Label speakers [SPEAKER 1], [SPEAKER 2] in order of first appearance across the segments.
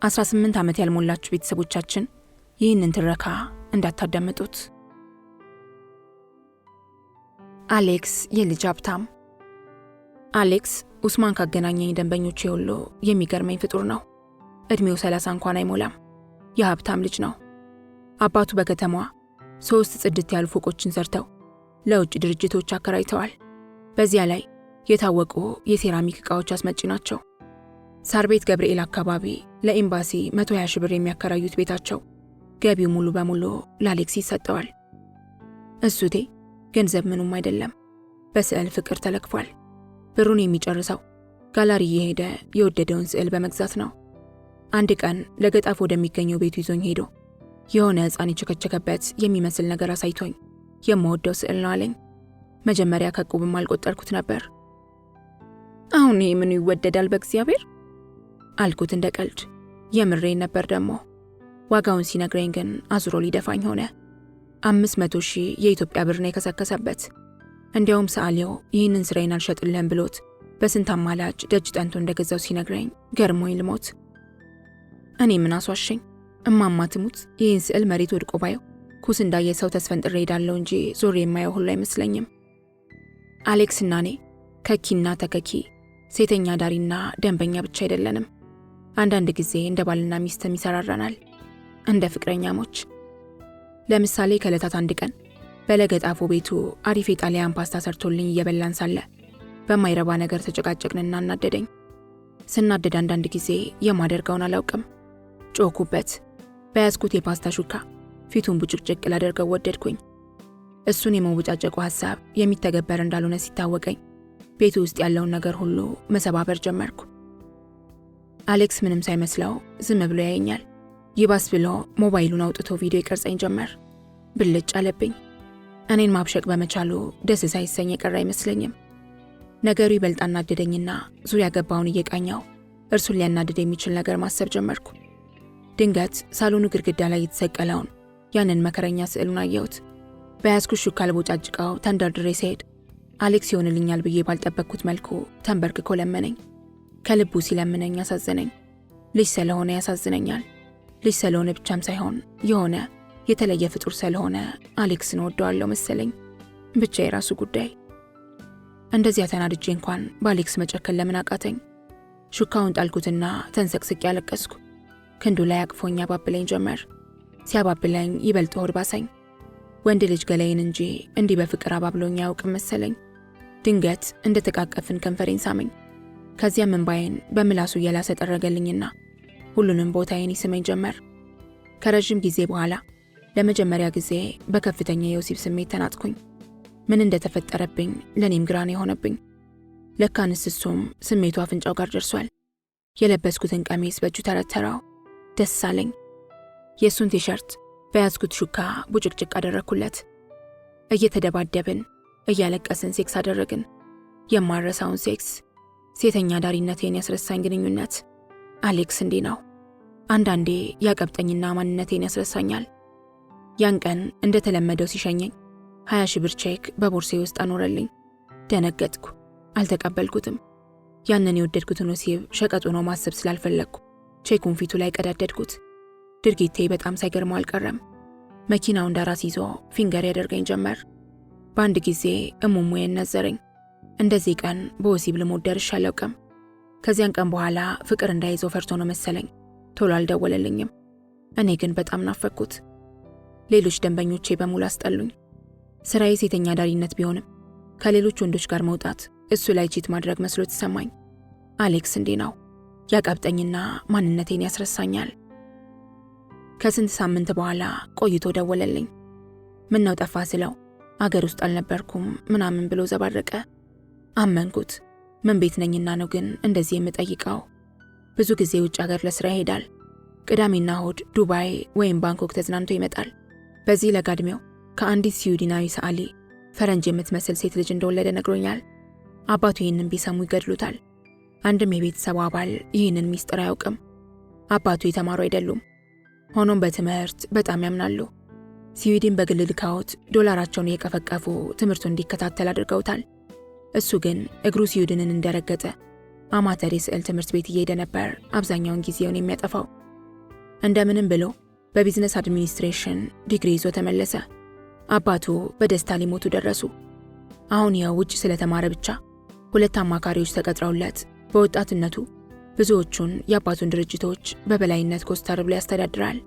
[SPEAKER 1] 18 ዓመት ያልሞላችሁ ቤተሰቦቻችን ይህንን ትረካ እንዳታዳምጡት። አሌክስ የልጅ ሀብታም። አሌክስ ኡስማን ካገናኘኝ ደንበኞቼ ሁሉ የሚገርመኝ ፍጡር ነው። እድሜው 30 እንኳን አይሞላም። የሀብታም ልጅ ነው። አባቱ በከተማዋ 3 ጽድት ያሉ ፎቆችን ሰርተው ለውጭ ድርጅቶች አከራይተዋል። በዚያ ላይ የታወቁ የሴራሚክ ዕቃዎች አስመጪ ናቸው። ሳር ቤት ገብርኤል አካባቢ ለኤምባሲ 120 ሺህ ብር የሚያከራዩት ቤታቸው ገቢው ሙሉ በሙሉ ለአሌክስ ይሰጠዋል። እሱቴ ገንዘብ ምኑም አይደለም፣ በስዕል ፍቅር ተለክፏል። ብሩን የሚጨርሰው ጋላሪ እየሄደ የወደደውን ስዕል በመግዛት ነው። አንድ ቀን ለገጣፍ ወደሚገኘው ቤቱ ይዞኝ ሄዶ የሆነ ሕፃን የቸከቸከበት የሚመስል ነገር አሳይቶኝ የምወደው ስዕል ነው አለኝ። መጀመሪያ ከቁብም አልቆጠርኩት ነበር። አሁን ይሄ ምኑ ይወደዳል በእግዚአብሔር አልኩት እንደ ቀልድ። የምሬን ነበር ደግሞ። ዋጋውን ሲነግረኝ ግን አዙሮ ሊደፋኝ ሆነ። 500 ሺህ የኢትዮጵያ ብር ነው የከሰከሰበት። እንዲያውም ሰዓሊው ይህንን ስራዬን አልሸጥልህም ብሎት በስንት አማላጭ ደጅ ጠንቶ እንደገዛው ሲነግረኝ ገርሞኝ ልሞት። እኔ ምን አስዋሸኝ? እማማ ትሙት ይህን ስዕል መሬት ወድቆ ባየው ኩስ እንዳየ ሰው ተስፈንጥሬ ሄዳለሁ እንጂ ዞሬ የማየው ሁሉ አይመስለኝም። አሌክስና እኔ ከኪና ተከኪ፣ ሴተኛ ዳሪና ደንበኛ ብቻ አይደለንም። አንዳንድ ጊዜ እንደ ባልና ሚስትም ይሰራራናል፣ እንደ ፍቅረኛሞች። ለምሳሌ ከዕለታት አንድ ቀን በለገጣፎ ቤቱ አሪፍ የጣሊያን ፓስታ ሰርቶልኝ እየበላን ሳለ በማይረባ ነገር ተጨቃጨቅንና እናደደኝ። ስናደድ አንዳንድ ጊዜ የማደርገውን አላውቅም። ጮኩበት። በያዝኩት የፓስታ ሹካ ፊቱን ቡጭቅጭቅ ላደርገው ወደድኩኝ። እሱን የመውጫጨቁ ሐሳብ የሚተገበር እንዳልሆነ ሲታወቀኝ ቤቱ ውስጥ ያለውን ነገር ሁሉ መሰባበር ጀመርኩ። አሌክስ ምንም ሳይመስለው ዝም ብሎ ያየኛል። ይባስ ብሎ ሞባይሉን አውጥቶ ቪዲዮ ይቀርጸኝ ጀመር። ብልጭ አለብኝ። እኔን ማብሸቅ በመቻሉ ደስ ሳይሰኝ የቀረ አይመስለኝም። ነገሩ ይበልጥ አናደደኝና ዙሪያ ገባውን እየቃኘው እርሱን ሊያናድድ የሚችል ነገር ማሰብ ጀመርኩ። ድንገት ሳሎኑ ግድግዳ ላይ የተሰቀለውን ያንን መከረኛ ስዕሉን አየሁት። በያዝኩት ሹካ ልቦጫጭቀው ተንደርድሬ ስሄድ አሌክስ ይሆንልኛል ብዬ ባልጠበቅኩት መልኩ ተንበርክኮ ለመነኝ። ከልቡ ሲለምነኝ ያሳዘነኝ። ልጅ ስለሆነ ያሳዝነኛል። ልጅ ስለሆነ ብቻም ሳይሆን የሆነ የተለየ ፍጡር ስለሆነ አሌክስን ወደዋለሁ መሰለኝ። ብቻ የራሱ ጉዳይ። እንደዚያ ተናድጄ እንኳን በአሌክስ መጨከን ለምን አቃተኝ? ሹካውን ጣልኩትና ተንሰቅስቄ ያለቀስኩ። ክንዱ ላይ አቅፎኝ ያባብለኝ ጀመር። ሲያባብለኝ ይበልጥ ሆድ ባሰኝ። ወንድ ልጅ ገላይን እንጂ እንዲህ በፍቅር አባብሎኝ አያውቅም መሰለኝ። ድንገት እንደተቃቀፍን ከንፈሬን ሳመኝ። ከዚያም እንባዬን በምላሱ እየላሰ ጠረገልኝና ሁሉንም ቦታዬን ይስመኝ ጀመር። ከረዥም ጊዜ በኋላ ለመጀመሪያ ጊዜ በከፍተኛ የወሲብ ስሜት ተናጥኩኝ። ምን እንደተፈጠረብኝ ለኔም ግራ ነው የሆነብኝ። ለካንስ እሱም ስሜቱ አፍንጫው ጋር ደርሷል። የለበስኩትን ቀሚስ በእጁ ተረተረው። ደስ አለኝ። የእሱን ቲሸርት በያዝኩት ሹካ ቡጭቅጭቅ አደረግኩለት። እየተደባደብን እያለቀስን ሴክስ አደረግን። የማረሳውን ሴክስ፣ ሴተኛ ዳሪነቴን ያስረሳኝ ግንኙነት። አሌክስ እንዲህ ነው። አንዳንዴ ያቀብጠኝና ማንነቴን ያስረሳኛል። ያን ቀን እንደተለመደው ሲሸኘኝ 20 ሺህ ብር ቼክ በቦርሴ ውስጥ አኖረልኝ። ደነገጥኩ። አልተቀበልኩትም። ያንን የወደድኩትን ወሲብ ሸቀጡ ነው ማሰብ ስላልፈለግኩ ቼኩን ፊቱ ላይ ቀዳደድኩት። ድርጊቴ በጣም ሳይገርመው አልቀረም። መኪናው እንዳራስ ይዞ ፊንገር ያደርገኝ ጀመር። በአንድ ጊዜ እሙሙዬን ነዘረኝ። እንደዚህ ቀን በወሲብ ልሞት ደርሼ አላውቅም። ከዚያን ቀን በኋላ ፍቅር እንዳይዘው ፈርቶ ነው መሰለኝ ቶሎ አልደወለልኝም። እኔ ግን በጣም ናፈኩት። ሌሎች ደንበኞቼ በሙሉ አስጠሉኝ። ስራዬ ሴተኛ ዳሪነት ቢሆንም ከሌሎች ወንዶች ጋር መውጣት እሱ ላይ ቺት ማድረግ መስሎ ተሰማኝ። አሌክስ እንዲህ ነው። ያቀብጠኝና ማንነቴን ያስረሳኛል። ከስንት ሳምንት በኋላ ቆይቶ ደወለልኝ። ምን ነው ጠፋ ስለው አገር ውስጥ አልነበርኩም ምናምን ብሎ ዘባረቀ። አመንኩት። ምን ቤት ነኝና ነው ግን እንደዚህ የምጠይቀው? ብዙ ጊዜ ውጭ ሀገር ለስራ ይሄዳል። ቅዳሜና እሁድ ዱባይ ወይም ባንኮክ ተዝናንቶ ይመጣል። በዚህ ለጋ ዕድሜው ከአንዲት ስዊድናዊ ሰዓሊ ፈረንጅ የምትመስል ሴት ልጅ እንደወለደ ነግሮኛል። አባቱ ይህንን ቢሰሙ ይገድሉታል። አንድም የቤተሰቡ አባል ይህንን ሚስጥር አያውቅም። አባቱ የተማሩ አይደሉም። ሆኖም በትምህርት በጣም ያምናሉ። ስዊድን በግል ልካዎት ዶላራቸውን እየቀፈቀፉ ትምህርቱን እንዲከታተል አድርገውታል። እሱ ግን እግሩ ስዊድንን እንደረገጠ አማተር የስዕል ትምህርት ቤት እየሄደ ነበር አብዛኛውን ጊዜውን የሚያጠፋው። እንደምንም ብሎ በቢዝነስ አድሚኒስትሬሽን ዲግሪ ይዞ ተመለሰ። አባቱ በደስታ ሊሞቱ ደረሱ። አሁን ያው ውጭ ስለተማረ ብቻ 2 አማካሪዎች ተቀጥረውለት በወጣትነቱ ብዙዎቹን የአባቱን ድርጅቶች በበላይነት ኮስተር ብሎ ያስተዳድራል።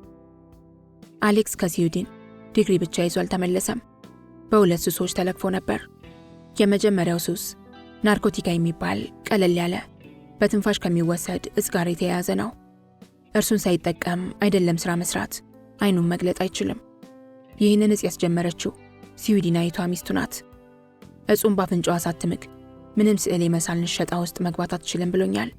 [SPEAKER 1] አሌክስ ከስዊድን ዲግሪ ብቻ ይዞ አልተመለሰም። በ2 ሱሶች ተለክፎ ነበር። የመጀመሪያው ሱስ ናርኮቲካ የሚባል ቀለል ያለ በትንፋሽ ከሚወሰድ እጽ ጋር የተያያዘ ነው። እርሱን ሳይጠቀም አይደለም ስራ መስራት፣ አይኑን መግለጥ አይችልም። ይህንን እጽ ያስጀመረችው ስዊድናዊቷ ሚስቱ ናት። እጹን ባፍንጫዋ ሳትምግ ምንም ስዕል የመሳል ንሸጣ ውስጥ መግባት አትችልም ብሎኛል።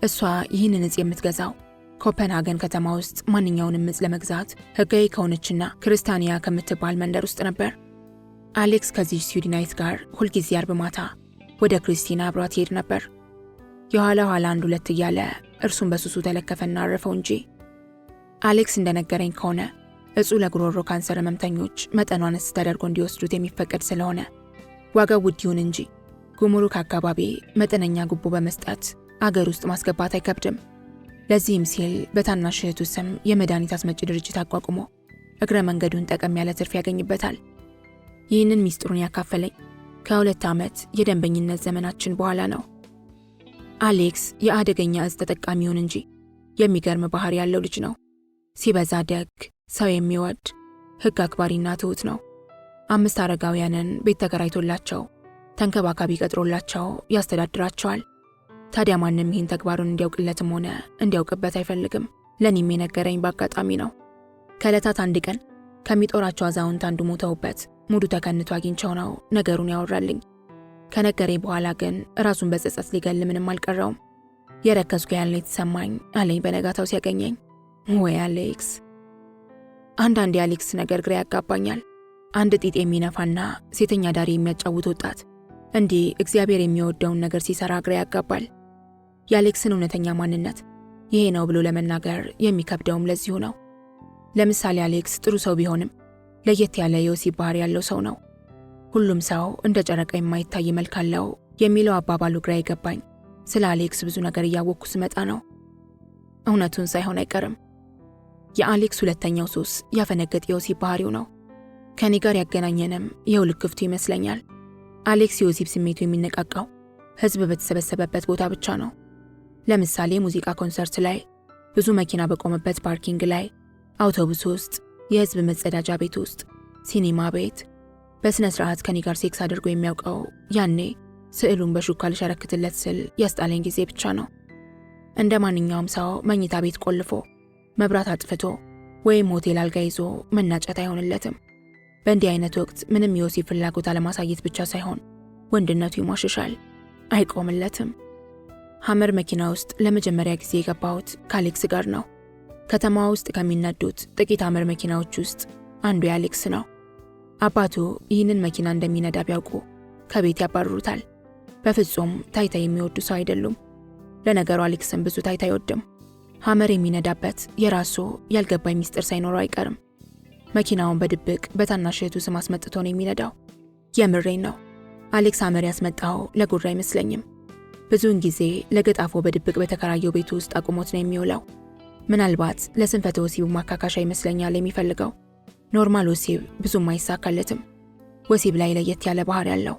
[SPEAKER 1] እሷ ይህንን እጽ የምትገዛው ኮፐንሃገን ከተማ ውስጥ ማንኛውንም እጽ ለመግዛት ህጋዊ ከሆነችና ክርስቲያኒያ ከምትባል መንደር ውስጥ ነበር። አሌክስ ከዚህ ስዊድናዊት ጋር ሁልጊዜ አርብ ማታ ወደ ክሪስቲና አብሯት ይሄድ ነበር። የኋላ ኋላ 1-2 እያለ እርሱን በሱሱ ተለከፈና አረፈው እንጂ። አሌክስ እንደነገረኝ ከሆነ እጹ ለጉሮሮ ካንሰር ህመምተኞች መጠኑ አነስ ተደርጎ እንዲወስዱት የሚፈቀድ ስለሆነ ዋጋው ውድ ይሁን እንጂ ጉምሩክ አካባቢ መጠነኛ ጉቦ በመስጠት አገር ውስጥ ማስገባት አይከብድም። ለዚህም ሲል በታናሽ እህቱ ስም የመድኃኒት አስመጪ ድርጅት አቋቁሞ እግረ መንገዱን ጠቀም ያለ ትርፍ ያገኝበታል። ይህንን ሚስጥሩን ያካፈለኝ ከ2 ዓመት የደንበኝነት ዘመናችን በኋላ ነው። አሌክስ የአደገኛ እጽ ተጠቃሚ ይሁን እንጂ የሚገርም ባህሪ ያለው ልጅ ነው። ሲበዛ ደግ፣ ሰው የሚወድ፣ ህግ አክባሪና ትሁት ነው። 5 አረጋውያንን ቤት ተከራይቶላቸው ተንከባካቢ ቀጥሮላቸው ያስተዳድራቸዋል። ታዲያ ማንም ይህን ተግባሩን እንዲያውቅለትም ሆነ እንዲያውቅበት አይፈልግም። ለኔም የነገረኝ በአጋጣሚ ነው። ከዕለታት አንድ ቀን ከሚጦራቸው አዛውንት አንዱ ሞተውበት ሙዱ ተከንቶ አግኝቸው ነው ነገሩን ያወራልኝ። ከነገረኝ በኋላ ግን ራሱን በጸጸት ሊገል ምንም አልቀረውም። የረከስኩ ያለ የተሰማኝ አለኝ በነጋታው ሲያገኘኝ። ወይ አሌክስ! አንዳንድ የአሌክስ ነገር ግራ ያጋባኛል። አንድ ጢጥ የሚነፋና ሴተኛ ዳሪ የሚያጫውት ወጣት እንዲህ እግዚአብሔር የሚወደውን ነገር ሲሰራ ግራ ያጋባል። የአሌክስን እውነተኛ ማንነት ይሄ ነው ብሎ ለመናገር የሚከብደውም ለዚሁ ነው። ለምሳሌ አሌክስ ጥሩ ሰው ቢሆንም ለየት ያለ የወሲብ ባህሪ ያለው ሰው ነው። ሁሉም ሰው እንደ ጨረቃ የማይታይ መልክ አለው የሚለው አባባሉ ግራ ይገባኝ ስለ አሌክስ ብዙ ነገር እያወቅኩ ስመጣ ነው። እውነቱን ሳይሆን አይቀርም። የአሌክስ ሁለተኛው ሱስ ያፈነገጠ የወሲብ ባህሪው ነው። ከኔ ጋር ያገናኘንም ይኸው ልክፍቱ ይመስለኛል። አሌክስ የወሲብ ስሜቱ የሚነቃቃው ህዝብ በተሰበሰበበት ቦታ ብቻ ነው። ለምሳሌ ሙዚቃ ኮንሰርት ላይ፣ ብዙ መኪና በቆመበት ፓርኪንግ ላይ፣ አውቶቡስ ውስጥ፣ የህዝብ መጸዳጃ ቤት ውስጥ፣ ሲኒማ ቤት። በስነ ስርዓት ከኔ ጋር ሴክስ አድርጎ የሚያውቀው ያኔ ስዕሉን በሹካ ልሸረክትለት ስል ያስጣለኝ ጊዜ ብቻ ነው። እንደ ማንኛውም ሰው መኝታ ቤት ቆልፎ መብራት አጥፍቶ ወይም ሆቴል አልጋ ይዞ መናጨት አይሆንለትም። በእንዲህ አይነት ወቅት ምንም የወሲብ ፍላጎት አለማሳየት ብቻ ሳይሆን ወንድነቱ ይሟሽሻል፣ አይቆምለትም። ሐመር መኪና ውስጥ ለመጀመሪያ ጊዜ የገባሁት ከአሌክስ ጋር ነው። ከተማዋ ውስጥ ከሚነዱት ጥቂት ሐመር መኪናዎች ውስጥ አንዱ የአሌክስ ነው። አባቱ ይህንን መኪና እንደሚነዳ ቢያውቁ ከቤት ያባርሩታል። በፍጹም ታይታ የሚወዱ ሰው አይደሉም። ለነገሩ አሌክስም ብዙ ታይታ አይወድም። ሐመር የሚነዳበት የራሱ ያልገባኝ ሚስጥር ሳይኖረው አይቀርም። መኪናውን በድብቅ በታናሽ እህቱ ስም አስመጥቶ ነው የሚነዳው። የምሬን ነው። አሌክስ ሐመር ያስመጣው ለጉራ አይመስለኝም። ብዙውን ጊዜ ለገጣፎ በድብቅ በተከራየው ቤቱ ውስጥ አቁሞት ነው የሚውለው። ምናልባት ለስንፈተ ወሲቡ ማካካሻ ይመስለኛል የሚፈልገው። ኖርማል ወሲብ ብዙም አይሳካለትም። ወሲብ ላይ ለየት ያለ ባህሪ ያለው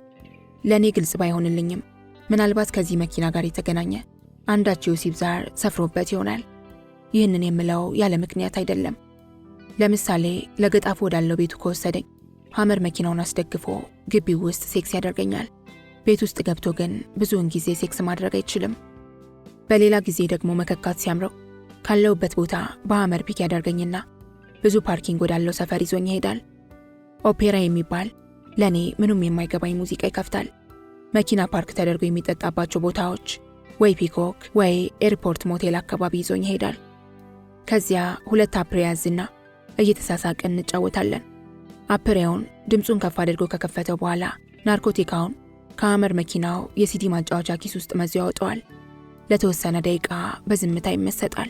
[SPEAKER 1] ለእኔ ግልጽ ባይሆንልኝም ምናልባት ከዚህ መኪና ጋር የተገናኘ አንዳች የወሲብ ዛር ሰፍሮበት ይሆናል። ይህንን የምለው ያለ ምክንያት አይደለም። ለምሳሌ ለገጣፎ ወዳለው ቤቱ ከወሰደኝ ሐመር መኪናውን አስደግፎ ግቢው ውስጥ ሴክስ ያደርገኛል። ቤት ውስጥ ገብቶ ግን ብዙውን ጊዜ ሴክስ ማድረግ አይችልም። በሌላ ጊዜ ደግሞ መከካት ሲያምረው ካለውበት ቦታ በሐመር ፒክ ያደርገኝና ብዙ ፓርኪንግ ወዳለው ሰፈር ይዞኝ ይሄዳል። ኦፔራ የሚባል ለኔ ምንም የማይገባኝ ሙዚቃ ይከፍታል። መኪና ፓርክ ተደርጎ የሚጠጣባቸው ቦታዎች ወይ ፒኮክ ወይ ኤርፖርት ሞቴል አካባቢ ይዞኝ ይሄዳል። ከዚያ 2 አፕሬ ያዝና እየተሳሳቅን እንጫወታለን። አፕሬውን ድምፁን ከፍ አድርጎ ከከፈተው በኋላ ናርኮቲካውን ከሐመር መኪናው የሲዲ ማጫወቻ ኪስ ውስጥ መዞ ያወጣዋል። ለተወሰነ ደቂቃ በዝምታ ይመሰጣል።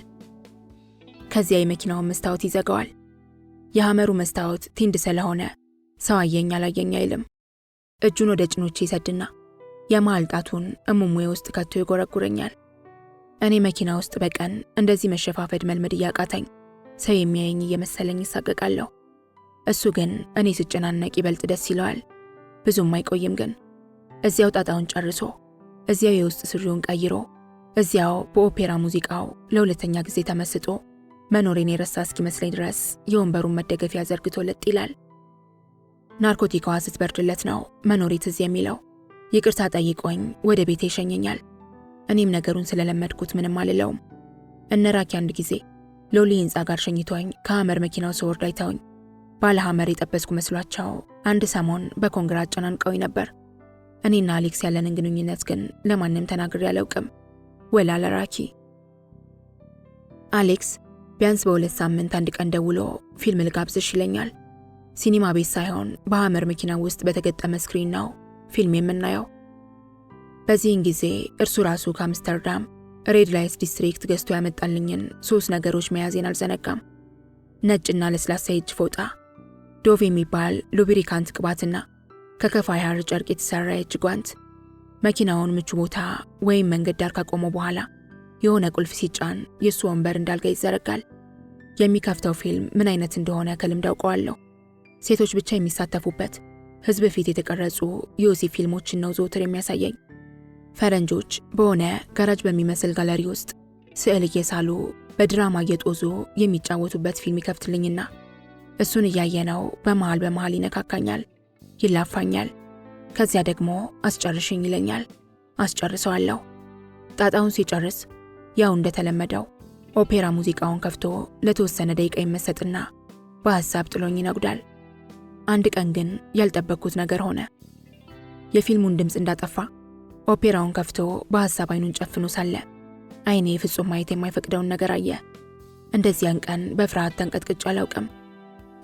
[SPEAKER 1] ከዚያ የመኪናውን መስታወት ይዘጋዋል። የሐመሩ መስታወት ቲንድ ስለሆነ ሰው አየኝ አላየኝ አይልም። እጁን ወደ ጭኖቼ ይሰድና የመሃል ጣቱን እሙሙዬ ውስጥ ከቶ ይጎረጉረኛል። እኔ መኪና ውስጥ በቀን እንደዚህ መሸፋፈድ መልመድ እያቃተኝ ሰው የሚያየኝ እየመሰለኝ ይሳቀቃለሁ። እሱ ግን እኔ ስጨናነቅ ይበልጥ ደስ ይለዋል። ብዙም አይቆይም ግን እዚያው ጣጣውን ጨርሶ እዚያው የውስጥ ሱሪውን ቀይሮ እዚያው በኦፔራ ሙዚቃው ለሁለተኛ ጊዜ ተመስጦ መኖሬን የረሳ እስኪመስለኝ ድረስ የወንበሩን መደገፊያ ዘርግቶ ለጥ ይላል። ናርኮቲካዋ ስትበርድለት ነው መኖሬ ትዝ የሚለው። ይቅርታ ጠይቆኝ ወደ ቤቴ ይሸኘኛል። እኔም ነገሩን ስለለመድኩት ምንም አልለውም። እነ ራኪ አንድ ጊዜ ሎሊ ህንፃ ጋር ሸኝቶኝ ከሐመር መኪናው ስወርድ አይተውኝ ባለ ሐመር የጠበስኩ መስሏቸው አንድ ሰሞን በኮንግራ አጨናንቀውኝ ነበር። እኔና አሌክስ ያለንን ግንኙነት ግን ለማንም ተናግሬ አላውቅም፣ ወላ ለራኪ። አሌክስ ቢያንስ በ2 ሳምንት አንድ ቀን ደውሎ ፊልም ልጋብዝሽ ይለኛል። ሲኒማ ቤት ሳይሆን በሐመር መኪና ውስጥ በተገጠመ ስክሪን ነው ፊልም የምናየው። በዚህን ጊዜ እርሱ ራሱ ከአምስተርዳም ሬድ ላይት ዲስትሪክት ገዝቶ ያመጣልኝን 3 ነገሮች መያዜን አልዘነጋም። ነጭና ለስላሳ የእጅ ፎጣ፣ ዶቭ የሚባል ሉብሪካንት ቅባትና ከከፋይ ሐር ጨርቅ የተሰራ የእጅ ጓንት። መኪናውን ምቹ ቦታ ወይም መንገድ ዳር ካቆመ በኋላ የሆነ ቁልፍ ሲጫን የሱ ወንበር እንዳልጋ ይዘረጋል። የሚከፍተው ፊልም ምን አይነት እንደሆነ ከልምድ አውቀዋለሁ። ሴቶች ብቻ የሚሳተፉበት ህዝብ ፊት የተቀረጹ የወሲብ ፊልሞችን ነው ዘውትር የሚያሳየኝ። ፈረንጆች በሆነ ጋራጅ በሚመስል ጋለሪ ውስጥ ስዕል እየሳሉ በድራማ እየጦዙ የሚጫወቱበት ፊልም ይከፍትልኝና እሱን እያየነው በመሃል ይነካካኛል፣ ይላፋኛል። ከዚያ ደግሞ አስጨርሽኝ ይለኛል። አስጨርሰዋለሁ። ጣጣውን ሲጨርስ ያው እንደተለመደው ኦፔራ ሙዚቃውን ከፍቶ ለተወሰነ ደቂቃ ይመሰጥና በሐሳብ ጥሎኝ ይነጉዳል። አንድ ቀን ግን ያልጠበቅኩት ነገር ሆነ። የፊልሙን ድምፅ እንዳጠፋ ኦፔራውን ከፍቶ በሐሳብ አይኑን ጨፍኖ ሳለ አይኔ ፍጹም ማየት የማይፈቅደውን ነገር አየ። እንደዚያን ቀን በፍርሃት ተንቀጥቅጬ አላውቅም።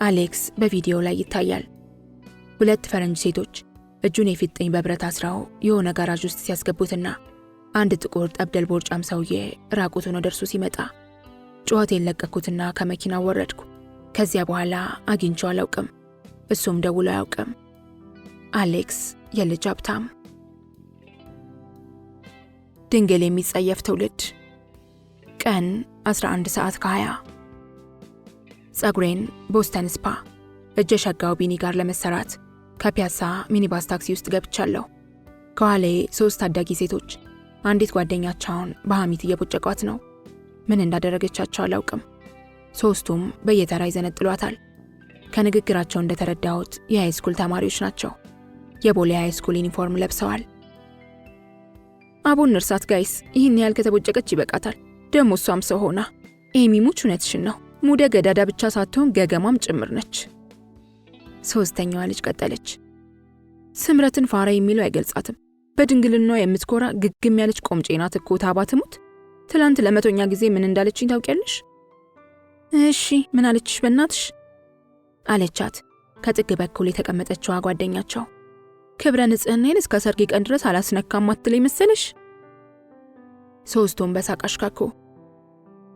[SPEAKER 1] አሌክስ በቪዲዮ ላይ ይታያል። 2 ፈረንጅ ሴቶች እጁን የፊጥኝ በብረት አስራው የሆነ ጋራዥ ውስጥ ሲያስገቡትና አንድ ጥቁር ጠብደል ቦርጫም ሰውዬ ራቁቱን ወደ እርሱ ሲመጣ ጩኸቴን ለቀኩትና ከመኪናው ወረድኩ። ከዚያ በኋላ አግኝቼው አላውቅም። እሱም ደውሎ አያውቅም። አሌክስ የልጅ ሀብታም። ድንግል የሚጸየፍ ትውልድ። ቀን 11 ሰዓት ከ20። ጸጉሬን ቦስተን ስፓ እጀ ሸጋው ቢኒ ጋር ለመሰራት ከፒያሳ ሚኒባስ ታክሲ ውስጥ ገብቻለሁ። ከኋላዬ 3 ታዳጊ ሴቶች አንዲት ጓደኛቸውን በሐሚት እየቦጨቋት ነው። ምን እንዳደረገቻቸው አላውቅም። 3ቱም በየተራ ይዘነጥሏታል። ከንግግራቸው እንደተረዳሁት የሃይስኩል ተማሪዎች ናቸው። የቦሌ ሃይስኩል ዩኒፎርም ለብሰዋል። አቡን እርሳት ጋይስ፣ ይህን ያህል ከተቦጨቀች ይበቃታል። ደሞ እሷም ሰው ሆና ኤሚሙች እውነትሽን ነው። ሙደ ገዳዳ ብቻ ሳትሆን ገገማም ጭምር ነች። 3ኛዋ ልጅ ቀጠለች። ስምረትን ፋራ የሚለው አይገልጻትም። በድንግልናዋ የምትኮራ ግግም ያለች ቆምጬ ናት እኮ ታባትሙት። ትላንት ለ100ኛ ጊዜ ምን እንዳለችኝ ታውቂያለሽ? እሺ ምን አለችሽ በእናትሽ? አለቻት ከጥግ በኩል የተቀመጠችዋ ጓደኛቸው። ክብረ ንጽህናዬን እስከ ሰርጌ ቀን ድረስ አላስነካም አትለኝ መሰለሽ? 3ቱም በሳቅ አሽካኩ።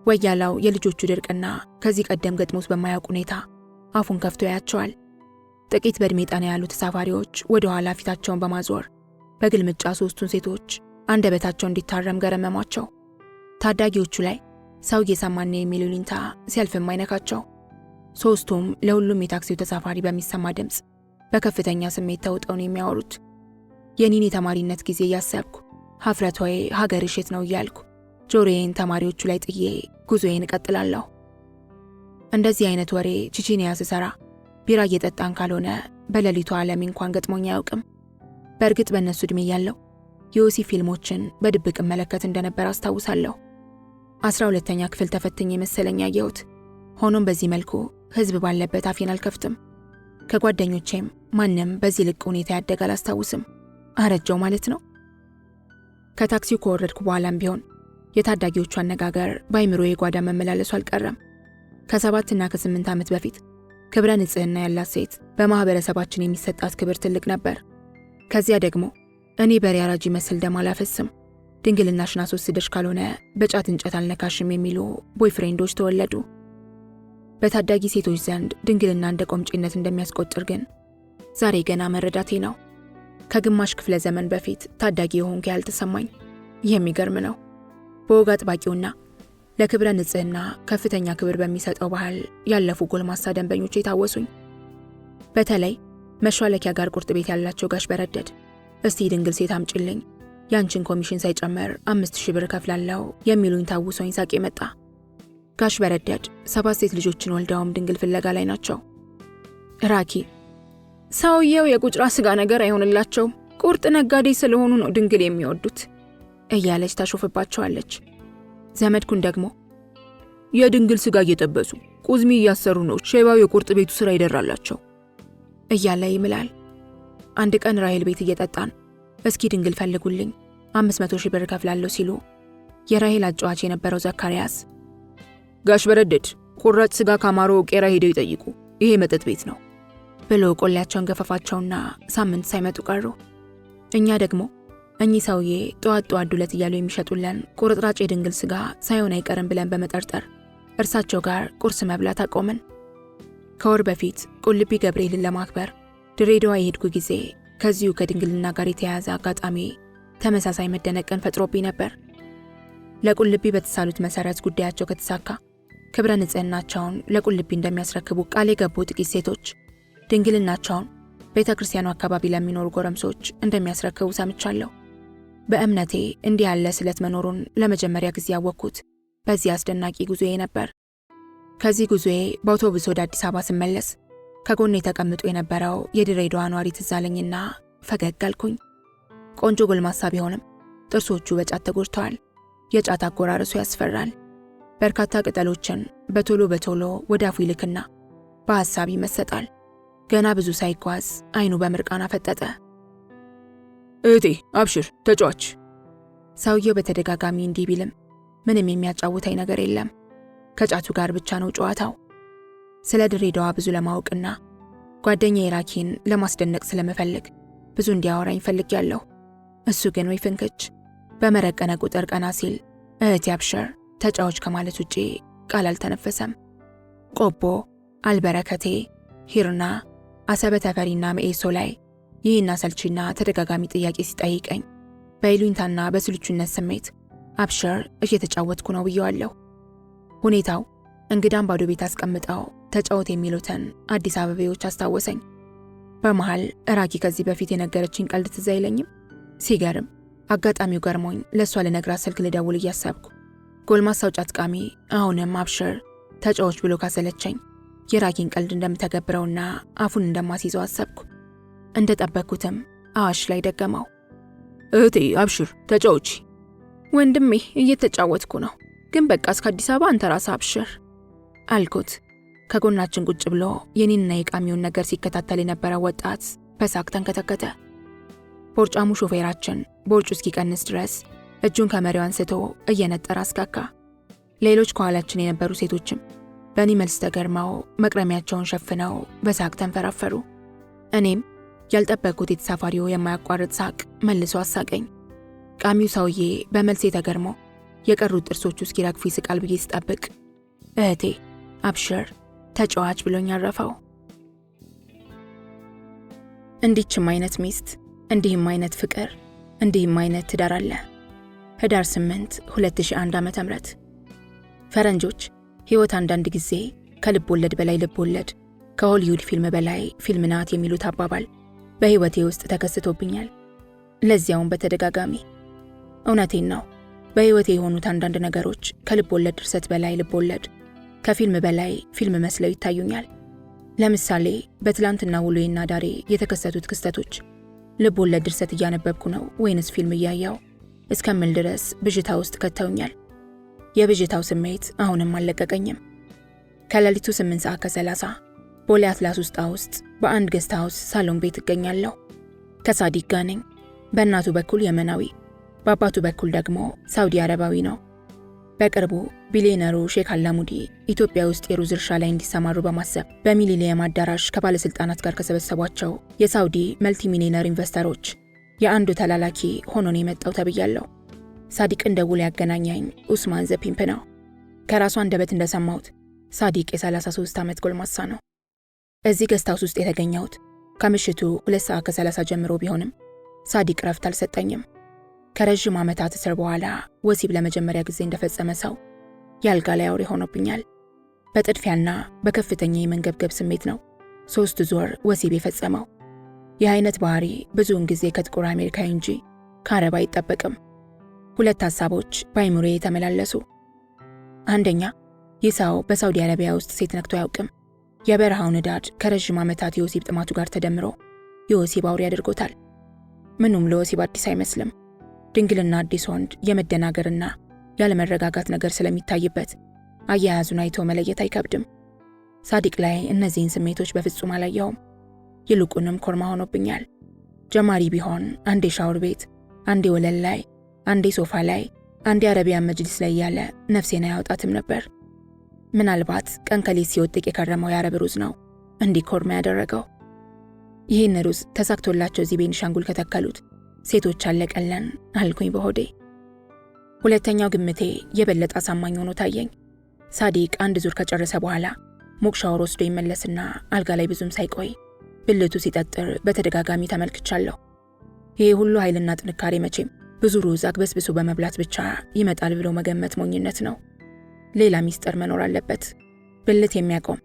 [SPEAKER 1] ወያላው የልጆቹ ድርቅና ከዚህ ቀደም ገጥሞት በማያውቅ ሁኔታ አፉን ከፍቶ ያያቸዋል። ጥቂት በእድሜ ጠና ያሉ ተሳፋሪዎች ወደ ኋላ ፊታቸውን በማዞር በግልምጫ 3ቱን ሴቶች አንደበታቸው እንዲታረም ገረመሟቸው። ታዳጊዎቹ ላይ ሰው እየሰማን የሚሉ ሊንታ ሲያልፍም አይነካቸው። 3ቱም ለሁሉም የታክሲው ተሳፋሪ በሚሰማ ድምፅ በከፍተኛ ስሜት ተውጠው ነው የሚያወሩት። የኔን የተማሪነት ጊዜ እያሰብኩ ሀፍረቷዬ ሀገርሽ የት ነው እያልኩ ጆሮዬን ተማሪዎቹ ላይ ጥዬ ጉዞዬን እቀጥላለሁ። እንደዚህ አይነት ወሬ ቺቺኒያ ስሰራ ቢራ እየጠጣን ካልሆነ በሌሊቱ ዓለም እንኳን ገጥሞኝ አያውቅም። በእርግጥ በእነሱ ዕድሜ ያለው የወሲብ ፊልሞችን በድብቅ እመለከት እንደነበር አስታውሳለሁ። 12ኛ ክፍል ተፈትኜ መሰለኝ ያየሁት። ሆኖም በዚህ መልኩ ህዝብ ባለበት አፌን አልከፍትም። ከጓደኞቼም ማንም በዚህ ልቅ ሁኔታ ያደገ አላስታውስም። አረጀው ማለት ነው። ከታክሲው ከወረድኩ በኋላም ቢሆን የታዳጊዎቹ አነጋገር በአይምሮዬ ጓዳ መመላለሱ አልቀረም። ከ7 እና ከ8 ዓመት በፊት ክብረ ንጽህና ያላት ሴት በማህበረሰባችን የሚሰጣት ክብር ትልቅ ነበር። ከዚያ ደግሞ እኔ በሬ አራጅ መስል ደም አላፈስም፣ ድንግልናሽን አስወስደሽ ካልሆነ በጫት እንጨት አልነካሽም የሚሉ ቦይፍሬንዶች ተወለዱ። በታዳጊ ሴቶች ዘንድ ድንግልና እንደ ቆምጪነት እንደሚያስቆጥር ግን ዛሬ ገና መረዳቴ ነው። ከግማሽ ክፍለ ዘመን በፊት ታዳጊ የሆንኩ ያልተሰማኝ። የሚገርም ነው። በወግ አጥባቂውና ለክብረ ንጽህና ከፍተኛ ክብር በሚሰጠው ባህል ያለፉ ጎልማሳ ደንበኞች የታወሱኝ። በተለይ መሿለኪያ ጋር ቁርጥ ቤት ያላቸው ጋሽ በረደድ እስቲ ድንግል ሴት አምጪልኝ ያንቺን ኮሚሽን ሳይጨመር 5000 ብር ከፍላለሁ የሚሉኝ ታውሶኝ ሳቄ መጣ። ጋሽ በረደድ 7 ሴት ልጆችን ወልደውም ድንግል ፍለጋ ላይ ናቸው። ራኪ ሰውየው የቁጭራ ስጋ ነገር አይሆንላቸውም፣ ቁርጥ ነጋዴ ስለሆኑ ነው ድንግል የሚወዱት እያለች ታሾፍባቸዋለች። ዘመድኩን ደግሞ የድንግል ስጋ እየጠበሱ ቁዝሚ እያሰሩ ነው ሼባው የቁርጥ ቤቱ ስራ ይደራላቸው እያለ ይምላል። አንድ ቀን ራሔል ቤት እየጠጣን እስኪ ድንግል ፈልጉልኝ 500,000 ብር ከፍላለሁ ሲሉ የራሔል አጫዋች የነበረው ዘካርያስ ጋሽ በረደድ ቁራጭ ስጋ ካማሮ ቄራ ሄደው ይጠይቁ ይሄ መጠጥ ቤት ነው ብሎ ቆሌያቸውን ገፈፋቸውና ሳምንት ሳይመጡ ቀሩ። እኛ ደግሞ እኚህ ሰውዬ ጠዋት ዱለት እያሉ የሚሸጡልን ቁርጥራጭ የድንግል ስጋ ሳይሆን አይቀርም ብለን በመጠርጠር እርሳቸው ጋር ቁርስ መብላት አቆምን። ከወር በፊት ቁልቢ ገብርኤልን ለማክበር ድሬዳዋ የሄድኩ ጊዜ ከዚሁ ከድንግልና ጋር የተያያዘ አጋጣሚ ተመሳሳይ መደነቅን ፈጥሮብኝ ነበር። ለቁልቢ በተሳሉት መሰረት ጉዳያቸው ከተሳካ ክብረ ንጽህናቸውን ለቁልቢ እንደሚያስረክቡ ቃል የገቡ ጥቂት ሴቶች ድንግልናቸውን ቤተ ክርስቲያኑ አካባቢ ለሚኖሩ ጎረምሶች እንደሚያስረክቡ ሰምቻለሁ። በእምነቴ እንዲህ ያለ ስለት መኖሩን ለመጀመሪያ ጊዜ ያወቅኩት በዚህ አስደናቂ ጉዞዬ ነበር። ከዚህ ጉዞዬ በአውቶቡስ ወደ አዲስ አበባ ስመለስ ከጎኔ ተቀምጦ የነበረው የድሬዳዋ ኗሪ ትዝ አለኝና ፈገግ አልኩኝ። ቆንጆ ጎልማሳ ቢሆንም ጥርሶቹ በጫት ተጎድተዋል። የጫት አጎራረሱ ያስፈራል። በርካታ ቅጠሎችን በቶሎ ወደ አፉ ይልክና በሐሳብ ይመሰጣል። ገና ብዙ ሳይጓዝ አይኑ በምርቃና ፈጠጠ። እህቴ አብሽር ተጫዋች። ሰውየው በተደጋጋሚ እንዲህ ቢልም ምንም የሚያጫውተኝ ነገር የለም። ከጫቱ ጋር ብቻ ነው ጨዋታው። ስለ ድሬዳዋ ብዙ ለማወቅና ጓደኛዬ ራኪን ለማስደነቅ ስለምፈልግ ብዙ እንዲያወራኝ ፈልጌያለሁ። እሱ ግን ወይ ፍንክች በመረቀነ ቁጥር ቀና ሲል እህቴ አብሽር ተጫዋች ከማለት ውጪ ቃል አልተነፈሰም። ቆቦ፣ አልበረከቴ፣ ሂርና፣ አሰበ ተፈሪና መኤሶ ላይ ይህና ሰልቺና ተደጋጋሚ ጥያቄ ሲጠይቀኝ በይሉኝታና በስልቹነት ስሜት አብሽር እየተጫወትኩ ነው ብየዋለሁ። ሁኔታው እንግዳም ባዶ ቤት አስቀምጠው ተጫወት የሚሉትን አዲስ አበቤዎች አስታወሰኝ። በመሃል ራኪ ከዚህ በፊት የነገረችኝ ቀልድ ትዝ አይለኝም። ሲገርም አጋጣሚው ገርሞኝ ለእሷ ልነግራት ስልክ ልደውል እያሰብኩ ጎልማሳው ጫት ቃሚ አሁንም አብሽር ተጫዎች ብሎ ካሰለቸኝ የራኪን ቀልድ እንደምተገብረውና አፉን እንደማስይዘው አሰብኩ። እንደጠበቅኩትም አዋሽ ላይ ደገመው። እህቴ አብሽር ተጫዎች። ወንድሜ እየተጫወትኩ ነው፣ ግን በቃ እስከ አዲስ አበባ አንተ ራስህ አብሽር አልኩት። ከጎናችን ቁጭ ብሎ የኔንና የቃሚውን ነገር ሲከታተል የነበረው ወጣት በሳቅ ተንከተከተ። ቦርጫሙ ሾፌራችን ቦርጩ እስኪቀንስ ድረስ እጁን ከመሪው አንስቶ እየነጠረ አስካካ። ሌሎች ከኋላችን የነበሩ ሴቶችም በእኔ መልስ ተገርመው መቅረሚያቸውን ሸፍነው በሳቅ ተንፈራፈሩ። እኔም ያልጠበቅኩት የተሳፋሪው የማያቋርጥ ሳቅ መልሶ አሳቀኝ። ቃሚው ሰውዬ በመልሴ ተገርሞ የቀሩት ጥርሶቹ እስኪረግፉ ይስቃል ብዬ ስጠብቅ እህቴ አብሽር ተጫዋች ብሎኝ አረፈው። እንዲችም አይነት ሚስት፣ እንዲህም አይነት ፍቅር፣ እንዲህም አይነት ትዳር አለ። ህዳር 8 2001 ዓ.ም። ፈረንጆች ህይወት አንዳንድ ጊዜ ከልብ ወለድ በላይ ልብ ወለድ፣ ከሆሊውድ ፊልም በላይ ፊልም ናት የሚሉት አባባል በህይወቴ ውስጥ ተከስቶብኛል። ለዚያውም በተደጋጋሚ። እውነቴን ነው። በህይወቴ የሆኑት አንዳንድ ነገሮች ከልብ ወለድ ድርሰት በላይ ልብ ወለድ፣ ከፊልም በላይ ፊልም መስለው ይታዩኛል። ለምሳሌ በትላንትና ውሎዬና ዳሬ የተከሰቱት ክስተቶች ልብ ወለድ ድርሰት እያነበብኩ ነው ወይንስ ፊልም እያየው እስከምል ድረስ ብዥታ ውስጥ ከተውኛል። የብዥታው ስሜት አሁንም አልለቀቀኝም። ከሌሊቱ 8:30 ቦሌ አትላስ ውስጥ በአንድ ገስት ሃውስ ሳሎን ቤት እገኛለሁ። ከሳዲቅ ጋር ነኝ። በእናቱ በኩል የመናዊ፣ በአባቱ በኩል ደግሞ ሳውዲ አረባዊ ነው። በቅርቡ ቢሊዮነሩ ሼክ አላሙዲ ኢትዮጵያ ውስጥ የሩዝ እርሻ ላይ እንዲሰማሩ በማሰብ በሚሊኒየም አዳራሽ ከባለስልጣናት ጋር ከሰበሰቧቸው የሳውዲ መልቲ ሚሊዮነር ኢንቨስተሮች የአንዱ ተላላኪ ሆኖ ነው የመጣው ተብያለሁ። ሳዲቅን ደውሎ ያገናኘኝ ኡስማን ዘፒምፕ ነው። ከራሱ አንደበት እንደሰማሁት ሳዲቅ የ33 ዓመት ጎልማሳ ነው። እዚህ ገስት ሃውስ ውስጥ የተገኘሁት ከምሽቱ 2:30 ጀምሮ ቢሆንም ሳዲቅ ረፍት አልሰጠኝም። ከረጅም ዓመታት እስር በኋላ ወሲብ ለመጀመሪያ ጊዜ እንደፈጸመ ሰው ያልጋ ላይ አውሬ ሆኖብኛል። በጥድፊያና በከፍተኛ የመንገብገብ ስሜት ነው 3 ዙር ወሲብ የፈጸመው። ይህ አይነት ባህሪ ብዙውን ጊዜ ከጥቁር አሜሪካዊ እንጂ ከአረብ አይጠበቅም። 2 ሐሳቦች በአይምሮዬ የተመላለሱ። አንደኛ፣ ይህ ሰው በሳውዲ አረቢያ ውስጥ ሴት ነክቶ አያውቅም። የበረሃው ንዳድ ከረዥም ዓመታት የወሲብ ጥማቱ ጋር ተደምሮ የወሲብ አውሬ አድርጎታል። ምኑም ለወሲብ አዲስ አይመስልም። ድንግልና አዲስ ወንድ የመደናገርና ያለመረጋጋት ነገር ስለሚታይበት አያያዙን አይቶ መለየት አይከብድም። ሳዲቅ ላይ እነዚህን ስሜቶች በፍጹም አላየውም። ይልቁንም ኮርማ ሆኖብኛል። ጀማሪ ቢሆን አንዴ ሻወር ቤት፣ አንዴ ወለል ላይ፣ አንዴ ሶፋ ላይ፣ አንዴ አረቢያን መጅሊስ ላይ ያለ ነፍሴን አያወጣትም ነበር። ምናልባት ቀን ከሌት ሲወጥቅ የከረመው የአረብ ሩዝ ነው እንዲህ ኮርማ ያደረገው። ይህን ሩዝ ተሳክቶላቸው እዚህ ቤኒሻንጉል ከተከሉት ሴቶች አለቀለን አልኩኝ በሆዴ። ሁለተኛው ግምቴ የበለጠ አሳማኝ ሆኖ ታየኝ። ሳዲቅ አንድ ዙር ከጨረሰ በኋላ ሞቅ ሻወር ወስዶ ይመለስና አልጋ ላይ ብዙም ሳይቆይ ብልቱ ሲጠጥር በተደጋጋሚ ተመልክቻለሁ። ይሄ ሁሉ ኃይልና ጥንካሬ መቼም ብዙ ሩዝ አግበስብሶ በመብላት ብቻ ይመጣል ብሎ መገመት ሞኝነት ነው። ሌላ ሚስጥር መኖር አለበት። ብልት የሚያቆም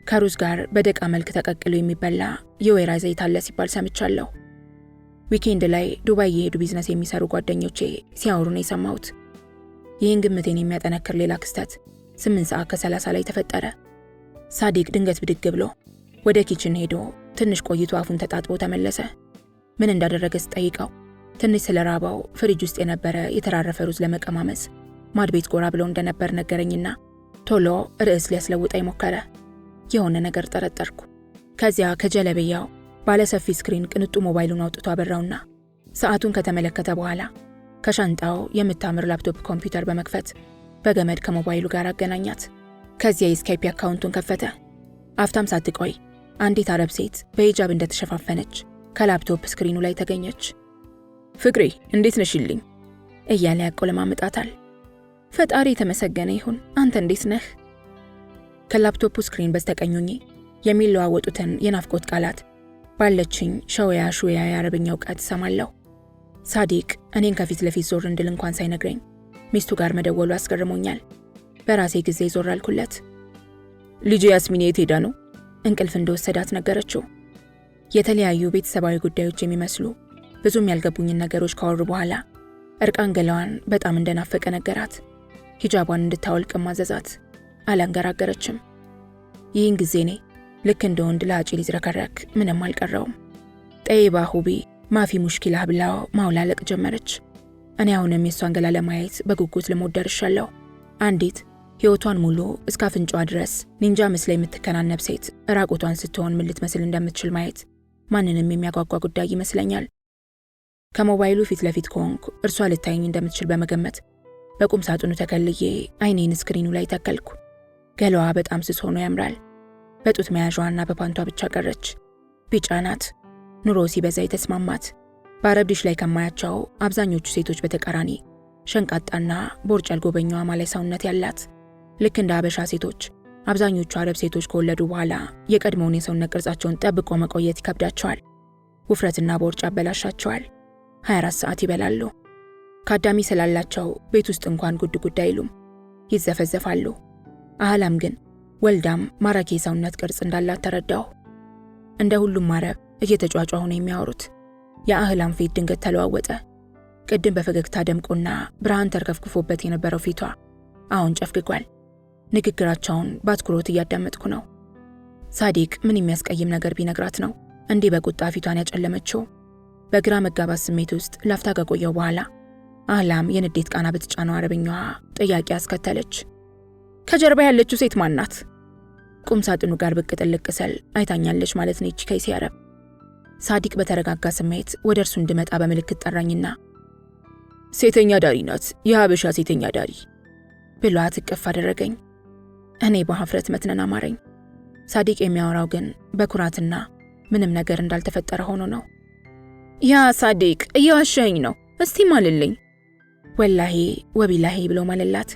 [SPEAKER 1] ከሩዝ ጋር በደቃ መልክ ተቀቅሎ የሚበላ የወይራ ዘይት አለ ሲባል ሰምቻለሁ። ዊኬንድ ላይ ዱባይ የሄዱ ቢዝነስ የሚሰሩ ጓደኞቼ ሲያወሩ ነው የሰማሁት። ይህን ግምቴን የሚያጠነክር ሌላ ክስተት 8 ሰዓት ከ30 ላይ ተፈጠረ። ሳዲቅ ድንገት ብድግ ብሎ ወደ ኪችን ሄዶ ትንሽ ቆይቶ አፉን ተጣጥቦ ተመለሰ። ምን እንዳደረገ ስጠይቀው ትንሽ ስለራባው ፍሪጅ ውስጥ የነበረ የተራረፈ ሩዝ ለመቀማመስ ማድቤት ጎራ ብሎ እንደነበር ነገረኝና ቶሎ ርዕስ ሊያስለውጠኝ ሞከረ። የሆነ ነገር ጠረጠርኩ። ከዚያ ከጀለበያው ባለሰፊ ስክሪን ቅንጡ ሞባይሉን አውጥቶ አበራውና ሰዓቱን ከተመለከተ በኋላ ከሻንጣው የምታምር ላፕቶፕ ኮምፒውተር በመክፈት በገመድ ከሞባይሉ ጋር አገናኛት። ከዚያ የስካይፕ አካውንቱን ከፈተ። አፍታም ሳትቆይ አንዲት አረብ ሴት በሂጃብ እንደተሸፋፈነች ከላፕቶፕ ስክሪኑ ላይ ተገኘች። ፍቅሬ እንዴት ነሽልኝ እያለ ያቆለማምጣታል። ፈጣሪ የተመሰገነ ይሁን፣ አንተ እንዴት ነህ? ከላፕቶፑ ስክሪን በስተቀኙኝ የሚለዋወጡትን የናፍቆት ቃላት ባለችኝ ሸወያ ሹያ የአረብኛ እውቀት ሰማለሁ። ሳዲቅ እኔን ከፊት ለፊት ዞር እንድል እንኳን ሳይነግረኝ ሚስቱ ጋር መደወሉ አስገርሞኛል። በራሴ ጊዜ ዞር አልኩለት። ልጄ ያስሚን የት ሄዳ ነው? እንቅልፍ እንደወሰዳት ነገረችው። የተለያዩ ቤተሰባዊ ጉዳዮች የሚመስሉ ብዙም ያልገቡኝን ነገሮች ካወሩ በኋላ እርቃን ገላዋን በጣም እንደናፈቀ ነገራት። ሂጃቧን እንድታወልቅ ማዘዛት። አላንገራገረችም። ይህን ጊዜ እኔ ልክ እንደ ወንድ ለአጪ ሊዝረከረክ ምንም አልቀረውም። ጠይባ ሁቢ ማፊ ሙሽኪላ ብላው ማውላለቅ ጀመረች። እኔ አሁንም የሷን ገላ ለማየት በጉጉት ልሞት ደርሻለሁ። አንዲት ሕይወቷን ሙሉ እስከ አፍንጫዋ ድረስ ኒንጃ ምስላ የምትከናነብ ሴት ራቁቷን ስትሆን ምን ልትመስል እንደምትችል ማየት ማንንም የሚያጓጓ ጉዳይ ይመስለኛል። ከሞባይሉ ፊት ለፊት ከሆንኩ እርሷ ልታየኝ እንደምትችል በመገመት በቁም ሳጥኑ ተከልዬ አይኔን ስክሪኑ ላይ ተከልኩ። ገላዋ በጣም ስስ ሆኖ ያምራል። በጡት መያዣዋና በፓንቷ ብቻ ቀረች። ቢጫ ናት። ኑሮ ሲበዛ የተስማማት። በአረብ ዲሽ ላይ ከማያቸው አብዛኞቹ ሴቶች በተቃራኒ ሸንቃጣና ቦርጭ ያልጎበኘዋ ማላይ ሰውነት ያላት። ልክ እንደ አበሻ ሴቶች አብዛኞቹ አረብ ሴቶች ከወለዱ በኋላ የቀድሞውን የሰውነት ቅርጻቸውን ጠብቆ መቆየት ይከብዳቸዋል። ውፍረትና ቦርጭ ያበላሻቸዋል። 24 ሰዓት ይበላሉ። ካዳሚ ስላላቸው ቤት ውስጥ እንኳን ጉድ ጉድ አይሉም፣ ይዘፈዘፋሉ። አህላም ግን ወልዳም ማራኪ የሰውነት ቅርጽ እንዳላት ተረዳሁ። እንደ ሁሉም አረብ እየተጫጫሁ ነው የሚያወሩት። የአህላም ፊት ድንገት ተለዋወጠ። ቅድም በፈገግታ ደምቆና ብርሃን ተርከፍክፎበት የነበረው ፊቷ አሁን ጨፍግጓል። ንግግራቸውን በአትኩሮት እያዳመጥኩ ነው። ሳዲቅ ምን የሚያስቀይም ነገር ቢነግራት ነው እንዲህ በቁጣ ፊቷን ያጨለመችው? በግራ መጋባት ስሜት ውስጥ ላፍታ ከቆየው በኋላ አህላም የንዴት ቃና በተጫነው አረብኛዋ ጥያቄ አስከተለች። ከጀርባ ያለችው ሴት ማን ናት? ቁም ሳጥኑ ጋር ብቅ ጥልቅ ስል አይታኛለች ማለት ነው ይቺ ከይሲ አረብ። ሳዲቅ በተረጋጋ ስሜት ወደ እርሱ እንድመጣ በምልክት ጠራኝና ሴተኛ ዳሪ ናት፣ የሀበሻ ሴተኛ ዳሪ ብሏት እቅፍ አደረገኝ። እኔ በሀፍረት መትነን አማረኝ። ሳዲቅ የሚያወራው ግን በኩራትና ምንም ነገር እንዳልተፈጠረ ሆኖ ነው። ያ ሳዲቅ እየዋሸኝ ነው፣ እስቲ ማልልኝ። ወላሂ ወቢላሂ ብሎ ማለላት።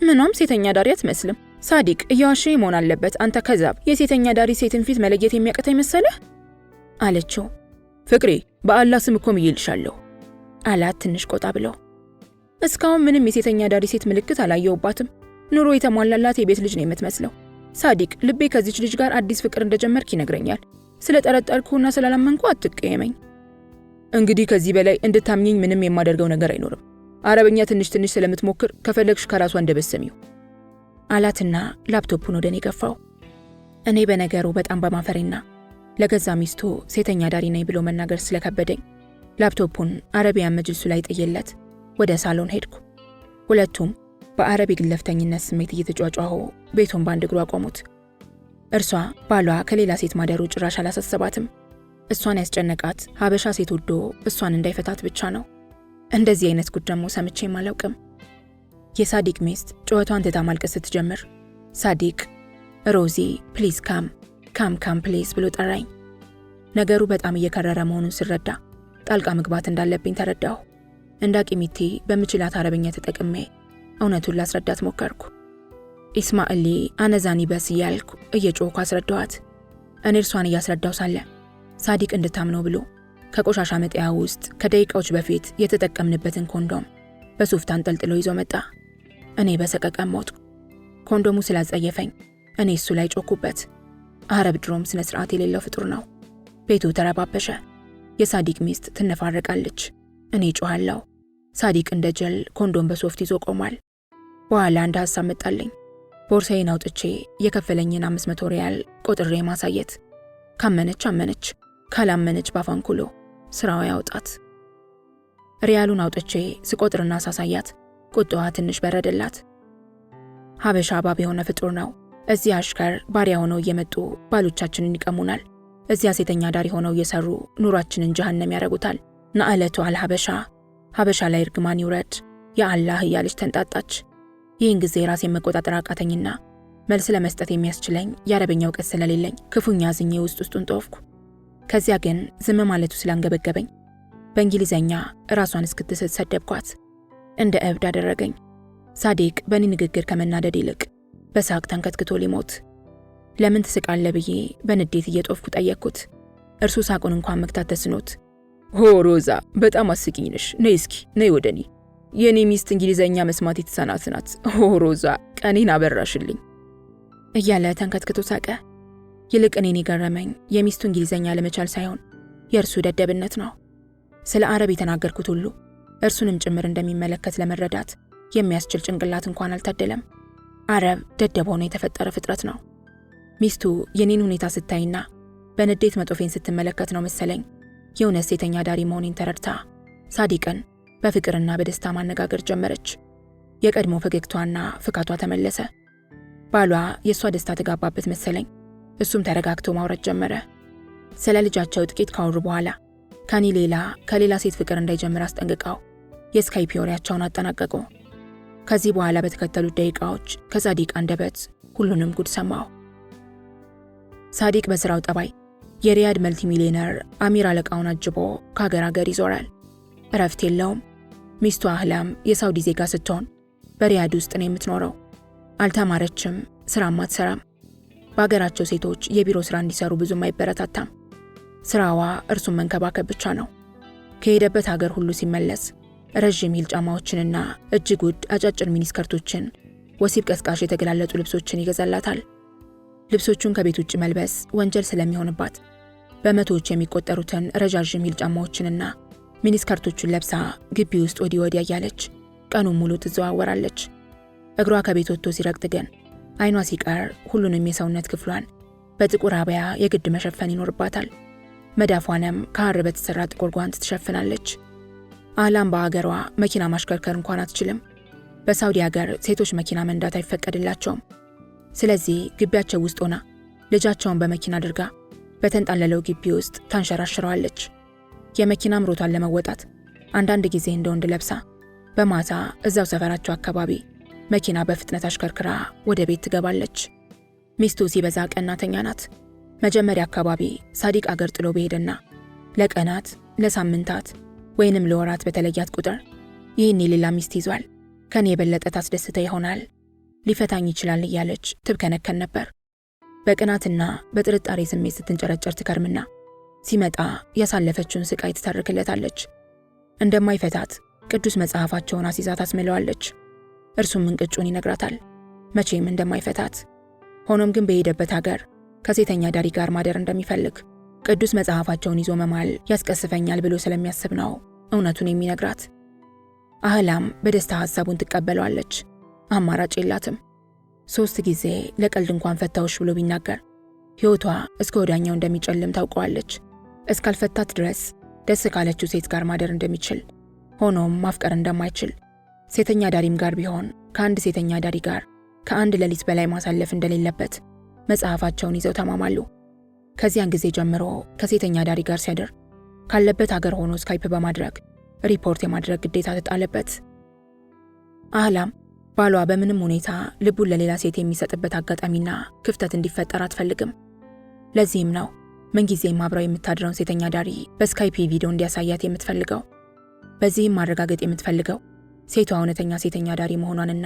[SPEAKER 1] ምንም ሴተኛ ዳሪ አትመስልም። ሳዲቅ እየዋሸኝ መሆን አለበት። አንተ ከዛብ የሴተኛ ዳሪ ሴትን ፊት መለየት የሚያቅተኝ መሰለህ? አለችው። ፍቅሬ በአላህ ስም እኮ ምይልሻለሁ። አላት ትንሽ ቆጣ ብሎ። እስካሁን ምንም የሴተኛ ዳሪ ሴት ምልክት አላየውባትም። ኑሮ የተሟላላት የቤት ልጅ ነው የምትመስለው። ሳዲቅ ልቤ ከዚች ልጅ ጋር አዲስ ፍቅር እንደጀመርክ ይነግረኛል። ስለጠረጠርኩና ስላላመንኩ አትቀየመኝ። እንግዲህ ከዚህ በላይ እንድታምኚኝ ምንም የማደርገው ነገር አይኖርም። አረበኛ ትንሽ ስለምትሞክር ከፈለግሽ ከራሷ እንደበሰሚው አላትና ላፕቶፑን ወደ እኔ ገፋው። እኔ በነገሩ በጣም በማፈሬና ለገዛ ሚስቱ ሴተኛ ዳሪ ነኝ ብሎ መናገር ስለከበደኝ ላፕቶፑን አረቢያን መጅልሱ ላይ ጥዬለት ወደ ሳሎን ሄድኩ። ሁለቱም በአረብ ግለፍተኝነት ስሜት እየተጫጫሁ ቤቱን በአንድ እግሩ አቆሙት። እርሷ ባሏ ከሌላ ሴት ማደሩ ጭራሽ አላሳሰባትም። እሷን ያስጨነቃት ሀበሻ ሴት ወዶ እሷን እንዳይፈታት ብቻ ነው። እንደዚህ አይነት ጉድ ደግሞ ሰምቼም አላውቅም። የሳዲቅ ሚስት ጩኸቷን ትታ ማልቀስ ስትጀምር ሳዲቅ ሮዚ ፕሊዝ ካም ፕሊዝ ብሎ ጠራኝ። ነገሩ በጣም እየከረረ መሆኑን ስረዳ ጣልቃ መግባት እንዳለብኝ ተረዳሁ። እንዳቂሚቴ በምችላት አረበኛ ተጠቅሜ እውነቱን ላስረዳት ሞከርኩ። ኢስማኤሊ አነዛኒ በስ እያልኩ እየጮህኩ አስረዳኋት። እኔ እርሷን እያስረዳው ሳለ ሳዲቅ እንድታምነው ብሎ ከቆሻሻ መጣያ ውስጥ ከደቂቃዎች በፊት የተጠቀምንበትን ኮንዶም በሱፍ አንጠልጥሎ ይዞ መጣ። እኔ በሰቀቀን ሞትኩ። ኮንዶሙ ስላጸየፈኝ እኔ እሱ ላይ ጮኩበት። አረብ ድሮም ስነ ስርዓት የሌለው ፍጡር ነው። ቤቱ ተረባበሸ። የሳዲቅ ሚስት ትነፋረቃለች። እኔ ጮሃለሁ። ሳዲቅ እንደ ጀል ኮንዶም በሶፍት ይዞ ቆሟል። በኋላ አንድ ሐሳብ መጣልኝ። ቦርሳዬን አውጥቼ የከፈለኝን 500 ሪያል ቆጥሬ ማሳየት። ካመነች አመነች፣ ካላመነች ባፋንኩሎ ስራው ያውጣት። ሪያሉን አውጥቼ ስቆጥርና ሳሳያት ቁጣዋ ትንሽ በረደላት። ሀበሻ ባብ የሆነ ፍጡር ነው። እዚህ አሽከር ባሪያ ሆነው እየመጡ ባሎቻችንን ይቀሙናል። እዚያ ሴተኛ ዳሪ ሆነው እየሰሩ ኑሯችንን ጀሃነም ያረጉታል። ናአለቱ አልሀበሻ ሀበሻ ላይ እርግማን ይውረድ የአላህ እያለች ተንጣጣች። ይህን ጊዜ ራሴን መቆጣጠር አቃተኝና መልስ ለመስጠት የሚያስችለኝ የአረበኛ እውቀት ስለሌለኝ ክፉኛ አዝኜ ውስጡን ጦፍኩ። ከዚያ ግን ዝም ማለቱ ስላንገበገበኝ በእንግሊዘኛ ራሷን እስክትስት ሰደብኳት። እንደ እብድ አደረገኝ። ሳዲቅ በእኔ ንግግር ከመናደድ ይልቅ በሳቅ ተንከትክቶ ሊሞት። ለምን ትስቃለ ብዬ በንዴት እየጦፍኩ ጠየቅኩት። እርሱ ሳቁን እንኳን መግታት ተስኖት ሆ ሮዛ በጣም አስቂኝ ነሽ፣ ነይ እስኪ ነይ ወደኔ። የኔ ሚስት እንግሊዘኛ መስማት የተሳናት ናት። ሆ ሮዛ ቀኔን አበራሽልኝ እያለ ተንከትክቶ ሳቀ። ይልቅ እኔን የገረመኝ የሚስቱ እንግሊዘኛ ለመቻል ሳይሆን የእርሱ ደደብነት ነው። ስለ አረብ የተናገርኩት ሁሉ እርሱንም ጭምር እንደሚመለከት ለመረዳት የሚያስችል ጭንቅላት እንኳን አልታደለም። አረብ ደደብ ሆኖ የተፈጠረ ፍጥረት ነው። ሚስቱ የኔን ሁኔታ ስታይና በንዴት መጦፌን ስትመለከት ነው መሰለኝ የእውነት ሴተኛ ዳሪ መሆኔን ተረድታ ሳዲቅን በፍቅርና በደስታ ማነጋገር ጀመረች። የቀድሞ ፈገግቷና ፍካቷ ተመለሰ። ባሏ የእሷ ደስታ ተጋባበት መሰለኝ። እሱም ተረጋግቶ ማውራት ጀመረ። ስለ ልጃቸው ጥቂት ካወሩ በኋላ ከኔ ሌላ ከሌላ ሴት ፍቅር እንዳይጀምር አስጠንቅቀው የስካይፕ ወሬያቸውን አጠናቀቁ። ከዚህ በኋላ በተከተሉት ደቂቃዎች ከሳዲቅ አንደበት ሁሉንም ጉድ ሰማሁ። ሳዲቅ በስራው ጠባይ የሪያድ መልቲ ሚሊዮነር አሚር አለቃውን አጅቦ ከሀገር ሀገር ይዞራል። እረፍት የለውም። ሚስቱ አህላም የሳውዲ ዜጋ ስትሆን በሪያድ ውስጥ ነው የምትኖረው። አልተማረችም፣ ስራም አትሰራም። በሀገራቸው ሴቶች የቢሮ ስራ እንዲሰሩ ብዙም አይበረታታም። ስራዋ እርሱን መንከባከብ ብቻ ነው። ከሄደበት ሀገር ሁሉ ሲመለስ ረዥም ሂል ጫማዎችንና እጅግ ውድ አጫጭር ሚኒስከርቶችን፣ ወሲብ ቀስቃሽ የተገላለጡ ልብሶችን ይገዛላታል። ልብሶቹን ከቤት ውጭ መልበስ ወንጀል ስለሚሆንባት በመቶዎች የሚቆጠሩትን ረዣዥም ሂል ጫማዎችንና ሚኒስከርቶቹን ለብሳ ግቢ ውስጥ ወዲህ ወዲያ እያለች ቀኑን ሙሉ ትዘዋወራለች። እግሯ ከቤት ወጥቶ ሲረግጥ ግን አይኗ ሲቀር ሁሉንም የሰውነት ክፍሏን በጥቁር አበያ የግድ መሸፈን ይኖርባታል። መዳፏንም ከሐር በተሰራ ጥቁር ጓንት ትሸፍናለች። አህላም በአገሯ መኪና ማሽከርከር እንኳን አትችልም። በሳውዲ ሀገር ሴቶች መኪና መንዳት አይፈቀድላቸውም። ስለዚህ ግቢያቸው ውስጥ ሆና ልጃቸውን በመኪና አድርጋ በተንጣለለው ግቢ ውስጥ ታንሸራሽረዋለች። የመኪና አምሮቷን ለመወጣት አንዳንድ ጊዜ እንደ ወንድ ለብሳ በማታ እዛው ሰፈራቸው አካባቢ መኪና በፍጥነት አሽከርክራ ወደ ቤት ትገባለች። ሚስቱ ሲበዛ ቀናተኛ ናት። መጀመሪያ አካባቢ ሳዲቅ አገር ጥሎ በሄደና ለቀናት ለሳምንታት ወይንም ለወራት በተለያት ቁጥር ይህን የሌላ ሚስት ይዟል፣ ከኔ የበለጠ ታስደስተ ይሆናል፣ ሊፈታኝ ይችላል እያለች ትብከነከን ነበር። በቅናትና በጥርጣሬ ስሜት ስትንጨረጨር ትከርምና ሲመጣ ያሳለፈችውን ስቃይ ትተርክለታለች። እንደማይፈታት ቅዱስ መጽሐፋቸውን አሲዛ ታስምለዋለች። እርሱም እንቅጩን ይነግራታል፣ መቼም እንደማይፈታት። ሆኖም ግን በሄደበት ሀገር ከሴተኛ ዳሪ ጋር ማደር እንደሚፈልግ ቅዱስ መጽሐፋቸውን ይዞ መማል ያስቀስፈኛል ብሎ ስለሚያስብ ነው እውነቱን የሚነግራት። አህላም በደስታ ሐሳቡን ትቀበለዋለች። አማራጭ የላትም። 3 ጊዜ ለቀልድ እንኳን ፈታውሽ ብሎ ቢናገር ሕይወቷ እስከ ወዳኛው እንደሚጨልም ታውቀዋለች። እስካልፈታት ድረስ ደስ ካለችው ሴት ጋር ማደር እንደሚችል፣ ሆኖም ማፍቀር እንደማይችል፣ ሴተኛ ዳሪም ጋር ቢሆን ከአንድ ሴተኛ ዳሪ ጋር ከአንድ ሌሊት በላይ ማሳለፍ እንደሌለበት መጽሐፋቸውን ይዘው ተማማሉ። ከዚያን ጊዜ ጀምሮ ከሴተኛ ዳሪ ጋር ሲያድር ካለበት ሀገር ሆኖ ስካይፕ በማድረግ ሪፖርት የማድረግ ግዴታ ተጣለበት። አህላም ባሏ በምንም ሁኔታ ልቡን ለሌላ ሴት የሚሰጥበት አጋጣሚና ክፍተት እንዲፈጠር አትፈልግም። ለዚህም ነው ምንጊዜም አብራው የምታድረውን ሴተኛ ዳሪ በስካይፕ ቪዲዮ እንዲያሳያት የምትፈልገው። በዚህም ማረጋገጥ የምትፈልገው ሴቷ እውነተኛ ሴተኛ ዳሪ መሆኗንና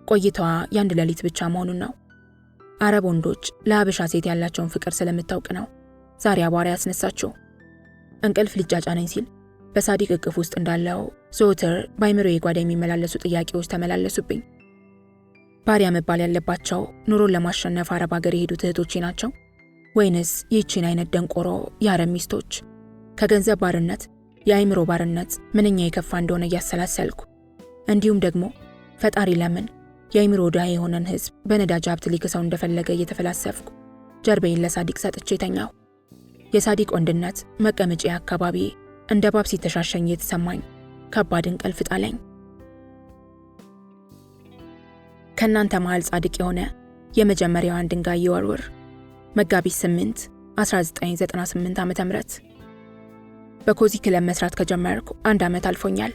[SPEAKER 1] ቆይታዋ የአንድ ሌሊት ብቻ መሆኑን ነው። አረብ ወንዶች ለሀበሻ ሴት ያላቸውን ፍቅር ስለምታውቅ ነው ዛሬ አቧራ ያስነሳችው። እንቅልፍ ሊጫጫነኝ ሲል በሳዲቅ እቅፍ ውስጥ እንዳለው ዘወትር በአይምሮዬ ጓዳ የሚመላለሱ ጥያቄዎች ተመላለሱብኝ። ባሪያ መባል ያለባቸው ኑሮን ለማሸነፍ አረብ ሀገር የሄዱት እህቶቼ ናቸው ወይንስ ይህችን አይነት ደንቆሮ የአረብ ሚስቶች? ከገንዘብ ባርነት የአይምሮ ባርነት ምንኛ የከፋ እንደሆነ እያሰላሰልኩ፣ እንዲሁም ደግሞ ፈጣሪ ለምን የአይምሮ ዕዳ የሆነን ህዝብ በነዳጅ ሀብት ሊክሰው እንደፈለገ እየተፈላሰፍኩ ጀርባዬን ለሳዲቅ ሰጥቼ ተኛሁ። የሳዲቅ ወንድነት መቀመጫ አካባቢ እንደ ባብ ሲተሻሸኝ የተሰማኝ ከባድ እንቅልፍ ጣለኝ። ከእናንተ መሃል ጻድቅ የሆነ የመጀመሪያዋን ድንጋይ ይወርውር። መጋቢት 8 1998 ዓ.ም። በኮዚ ክለብ መስራት ከጀመርኩ 1 ዓመት አልፎኛል።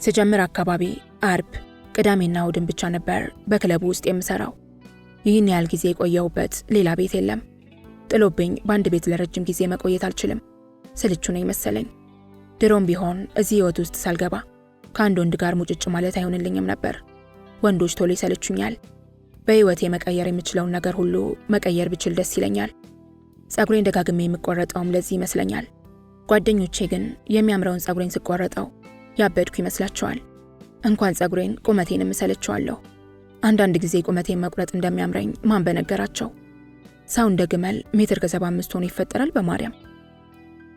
[SPEAKER 1] ስጀምር አካባቢ አርብ፣ ቅዳሜና እሁድን ብቻ ነበር በክለቡ ውስጥ የምሰራው። ይህን ያህል ጊዜ የቆየሁበት ሌላ ቤት የለም። ጥሎብኝ በአንድ ቤት ለረጅም ጊዜ መቆየት አልችልም። ስልቹ ነኝ መሰለኝ። ድሮም ቢሆን እዚህ ህይወት ውስጥ ሳልገባ ከአንድ ወንድ ጋር ሙጭጭ ማለት አይሆንልኝም ነበር። ወንዶች ቶሎ ይሰልቹኛል። በህይወቴ መቀየር የምችለውን ነገር ሁሉ መቀየር ብችል ደስ ይለኛል። ጸጉሬን ደጋግሜ የምቆረጠውም ለዚህ ይመስለኛል። ጓደኞቼ ግን የሚያምረውን ጸጉሬን ስቆረጠው ያበድኩ ይመስላቸዋል። እንኳን ጸጉሬን ቁመቴንም እሰለቸዋለሁ። አንዳንድ ጊዜ ቁመቴን መቁረጥ እንደሚያምረኝ ማን በነገራቸው? ሰው እንደ ግመል ሜትር ከ75 ሆኖ ይፈጠራል በማርያም።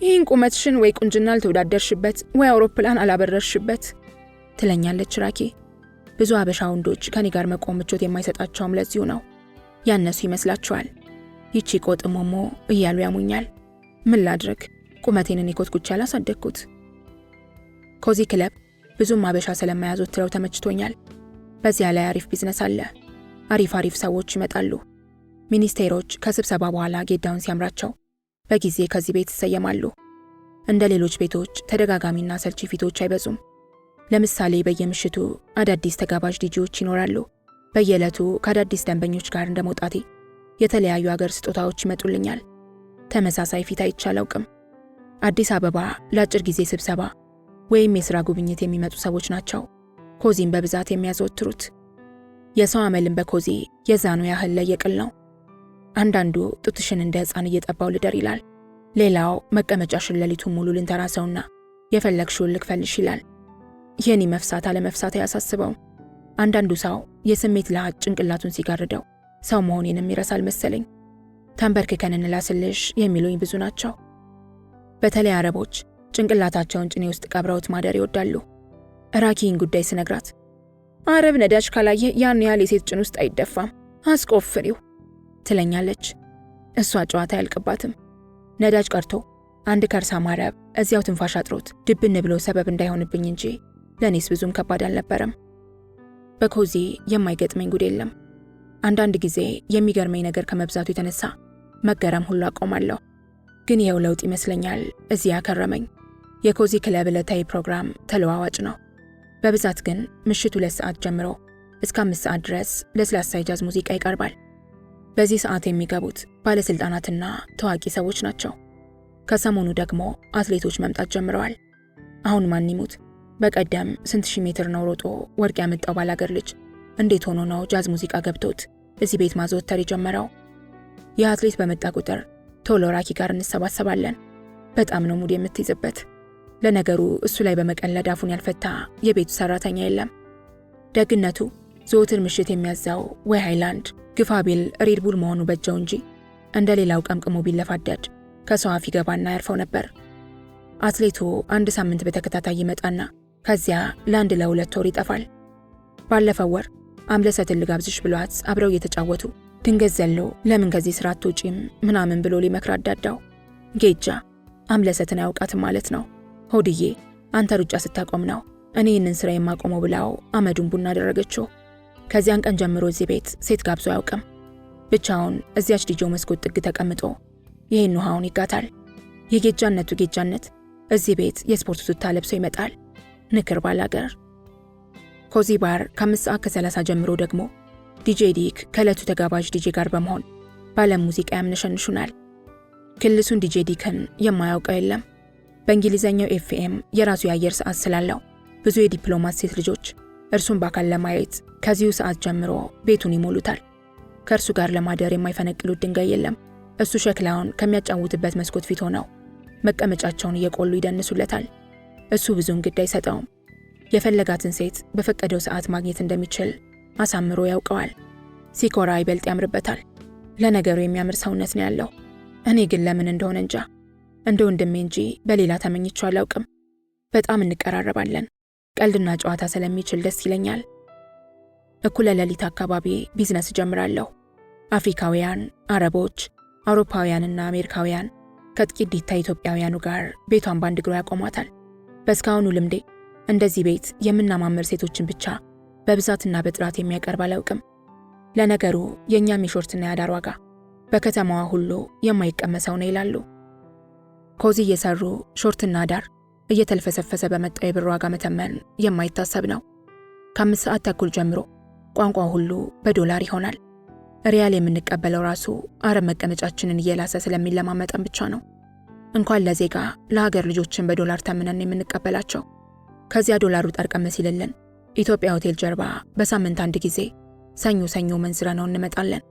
[SPEAKER 1] ይህን ቁመትሽን ወይ ቁንጅና አልተወዳደርሽበት ወይ አውሮፕላን አላበረርሽበት ትለኛለች ራኬ። ብዙ አበሻ ወንዶች ከኔ ጋር መቆም ምቾት የማይሰጣቸውም ለዚሁ ነው። ያነሱ ይመስላቸዋል። ይቺ ቆጥ ሞሞ እያሉ ያሙኛል። ምን ላድርግ? ቁመቴን እኔ ኮትኩቻ አላሳደግኩት። ኮዚ ክለብ ብዙም አበሻ ስለማያዘወትረው ተመችቶኛል። በዚያ ላይ አሪፍ ቢዝነስ አለ። አሪፍ ሰዎች ይመጣሉ። ሚኒስቴሮች ከስብሰባ በኋላ ጌዳውን ሲያምራቸው በጊዜ ከዚህ ቤት ይሰየማሉ። እንደ ሌሎች ቤቶች ተደጋጋሚና ሰልቺ ፊቶች አይበዙም። ለምሳሌ በየምሽቱ አዳዲስ ተጋባዥ ዲጂዎች ይኖራሉ። በየዕለቱ ከአዳዲስ ደንበኞች ጋር እንደመውጣቴ የተለያዩ አገር ስጦታዎች ይመጡልኛል። ተመሳሳይ ፊት አይቼ አላውቅም። አዲስ አበባ ለአጭር ጊዜ ስብሰባ ወይም የሥራ ጉብኝት የሚመጡ ሰዎች ናቸው ኮዚን በብዛት የሚያዘወትሩት። የሰው አመልን በኮዚ የዛኑ ያህል ለየቅል ነው። አንዳንዱ ጡትሽን እንደ ሕፃን እየጠባው ልደር ይላል። ሌላው መቀመጫሽን ሌሊቱን ሙሉ ልንተራሰውና የፈለግሽውን ልክፈልሽ ይላል። የኔ መፍሳት አለመፍሳት አያሳስበው። አንዳንዱ ሰው የስሜት ለሀጭ ጭንቅላቱን ሲጋርደው ሰው መሆኔንም ይረሳል መሰለኝ። ተንበርክከን እንላስልሽ የሚሉኝ ብዙ ናቸው። በተለይ አረቦች ጭንቅላታቸውን ጭኔ ውስጥ ቀብረውት ማደር ይወዳሉ። ራኪን ጉዳይ ስነግራት አረብ ነዳጅ ካላየ ያን ያህል የሴት ጭን ውስጥ አይደፋም፣ አስቆፍሪው ትለኛለች። እሷ ጨዋታ ያልቅባትም። ነዳጅ ቀርቶ አንድ ከርሳም አረብ እዚያው ትንፋሽ አጥሮት ድብን ብሎ ሰበብ እንዳይሆንብኝ እንጂ ለኔስ ብዙም ከባድ አልነበረም። በኮዚ የማይገጥመኝ ጉድ የለም። አንዳንድ ጊዜ የሚገርመኝ ነገር ከመብዛቱ የተነሳ መገረም ሁሉ አቆማለሁ። ግን ይኸው ለውጥ ይመስለኛል እዚህ ያከረመኝ። የኮዚ ክለብ ዕለታዊ ፕሮግራም ተለዋዋጭ ነው። በብዛት ግን ምሽቱ 2 ሰዓት ጀምሮ እስከ 5 ሰዓት ድረስ ለስላሳ የጃዝ ሙዚቃ ይቀርባል። በዚህ ሰዓት የሚገቡት ባለስልጣናትና ታዋቂ ሰዎች ናቸው። ከሰሞኑ ደግሞ አትሌቶች መምጣት ጀምረዋል። አሁን ማን ይሙት በቀደም ስንት ሺህ ሜትር ነው ሮጦ ወርቅ ያመጣው ባላገር ልጅ እንዴት ሆኖ ነው ጃዝ ሙዚቃ ገብቶት እዚህ ቤት ማዘወተር የጀመረው? የአትሌት በመጣ ቁጥር ቶሎ ራኪ ጋር እንሰባሰባለን። በጣም ነው ሙድ የምትይዝበት። ለነገሩ እሱ ላይ በመቀለድ አፉን ያልፈታ የቤቱ ሰራተኛ የለም። ደግነቱ ዘወትር ምሽት የሚያዛው ወይ ሃይላንድ ግፋ ቢል ሬድቡል መሆኑ በጀው እንጂ እንደ ሌላው ቀምቅሞ ቢለፋደድ ከሰው አፍ ይገባና ያርፈው ነበር። አትሌቱ አንድ ሳምንት በተከታታይ ይመጣና ከዚያ ለአንድ ለሁለት ወር ይጠፋል። ባለፈው ወር አምለሰትን ልጋብዝሽ ብሏት አብረው እየተጫወቱ ድንገት ዘሎ ለምን ከዚህ ስራ አትወጪም ምናምን ብሎ ሊመክር አዳዳው። ጌጃ አምለሰትን አያውቃትም ማለት ነው። ሆድዬ አንተ ሩጫ ስታቆም ነው እኔ ይህንን ስራ የማቆመው ብላው አመዱን ቡና አደረገችው። ከዚያን ቀን ጀምሮ እዚህ ቤት ሴት ጋብዞ አያውቅም። ብቻውን እዚያች ዲጆ መስኮት ጥግ ተቀምጦ ይህን ውሃውን ይጋታል። የጌጃነቱ ጌጃነት እዚህ ቤት የስፖርት ቱታ ለብሶ ይመጣል። ንክር ባላገር ኮዚ ባር ከ5 ሰዓት ከ30 ጀምሮ ደግሞ ዲጄ ዲክ ከዕለቱ ተጋባዥ ዲጄ ጋር በመሆን ባለም ሙዚቃ ያምነሸንሹናል። ክልሱን ዲጄ ዲክን የማያውቀው የለም። በእንግሊዘኛው ኤፍኤም የራሱ የአየር ሰዓት ስላለው ብዙ የዲፕሎማት ሴት ልጆች እርሱን በአካል ለማየት ከዚሁ ሰዓት ጀምሮ ቤቱን ይሞሉታል። ከእርሱ ጋር ለማደር የማይፈነቅሉት ድንጋይ የለም። እሱ ሸክላውን ከሚያጫውትበት መስኮት ፊት ሆነው መቀመጫቸውን እየቆሉ ይደንሱለታል። እሱ ብዙም ግድ አይሰጠውም። የፈለጋትን ሴት በፈቀደው ሰዓት ማግኘት እንደሚችል አሳምሮ ያውቀዋል። ሲኮራ ይበልጥ ያምርበታል። ለነገሩ የሚያምር ሰውነት ነው ያለው። እኔ ግን ለምን እንደሆነ እንጃ እንደ ወንድሜ እንጂ በሌላ ተመኝቼው አላውቅም። በጣም እንቀራረባለን። ቀልድና ጨዋታ ስለሚችል ደስ ይለኛል። እኩለ ሌሊት አካባቢ ቢዝነስ ጀምራለሁ። አፍሪካውያን፣ አረቦች፣ አውሮፓውያንና አሜሪካውያን ከጥቂት ዲታ ኢትዮጵያውያኑ ጋር ቤቷን ባንድ እግሯ ያቆሟታል። በእስካሁኑ ልምዴ እንደዚህ ቤት የምናማምር ሴቶችን ብቻ በብዛትና በጥራት የሚያቀርብ አላውቅም። ለነገሩ የእኛም የሾርትና ያዳር ዋጋ በከተማዋ ሁሉ የማይቀመሰው ነው ይላሉ። ኮዚ እየሰሩ ሾርትና ዳር እየተልፈሰፈሰ በመጣው የብር ዋጋ መተመን የማይታሰብ ነው። ከ5 ሰዓት ተኩል ጀምሮ ቋንቋ ሁሉ በዶላር ይሆናል። ሪያል የምንቀበለው ራሱ አረብ መቀመጫችንን እየላሰ ስለሚለማመጠን ብቻ ነው። እንኳን ለዜጋ ለሀገር ልጆችን በዶላር ተምነን የምንቀበላቸው። ከዚያ ዶላሩ ጠርቀም ሲልልን ኢትዮጵያ ሆቴል ጀርባ በሳምንት አንድ ጊዜ ሰኞ ሰኞ መንዝረ ነው እንመጣለን።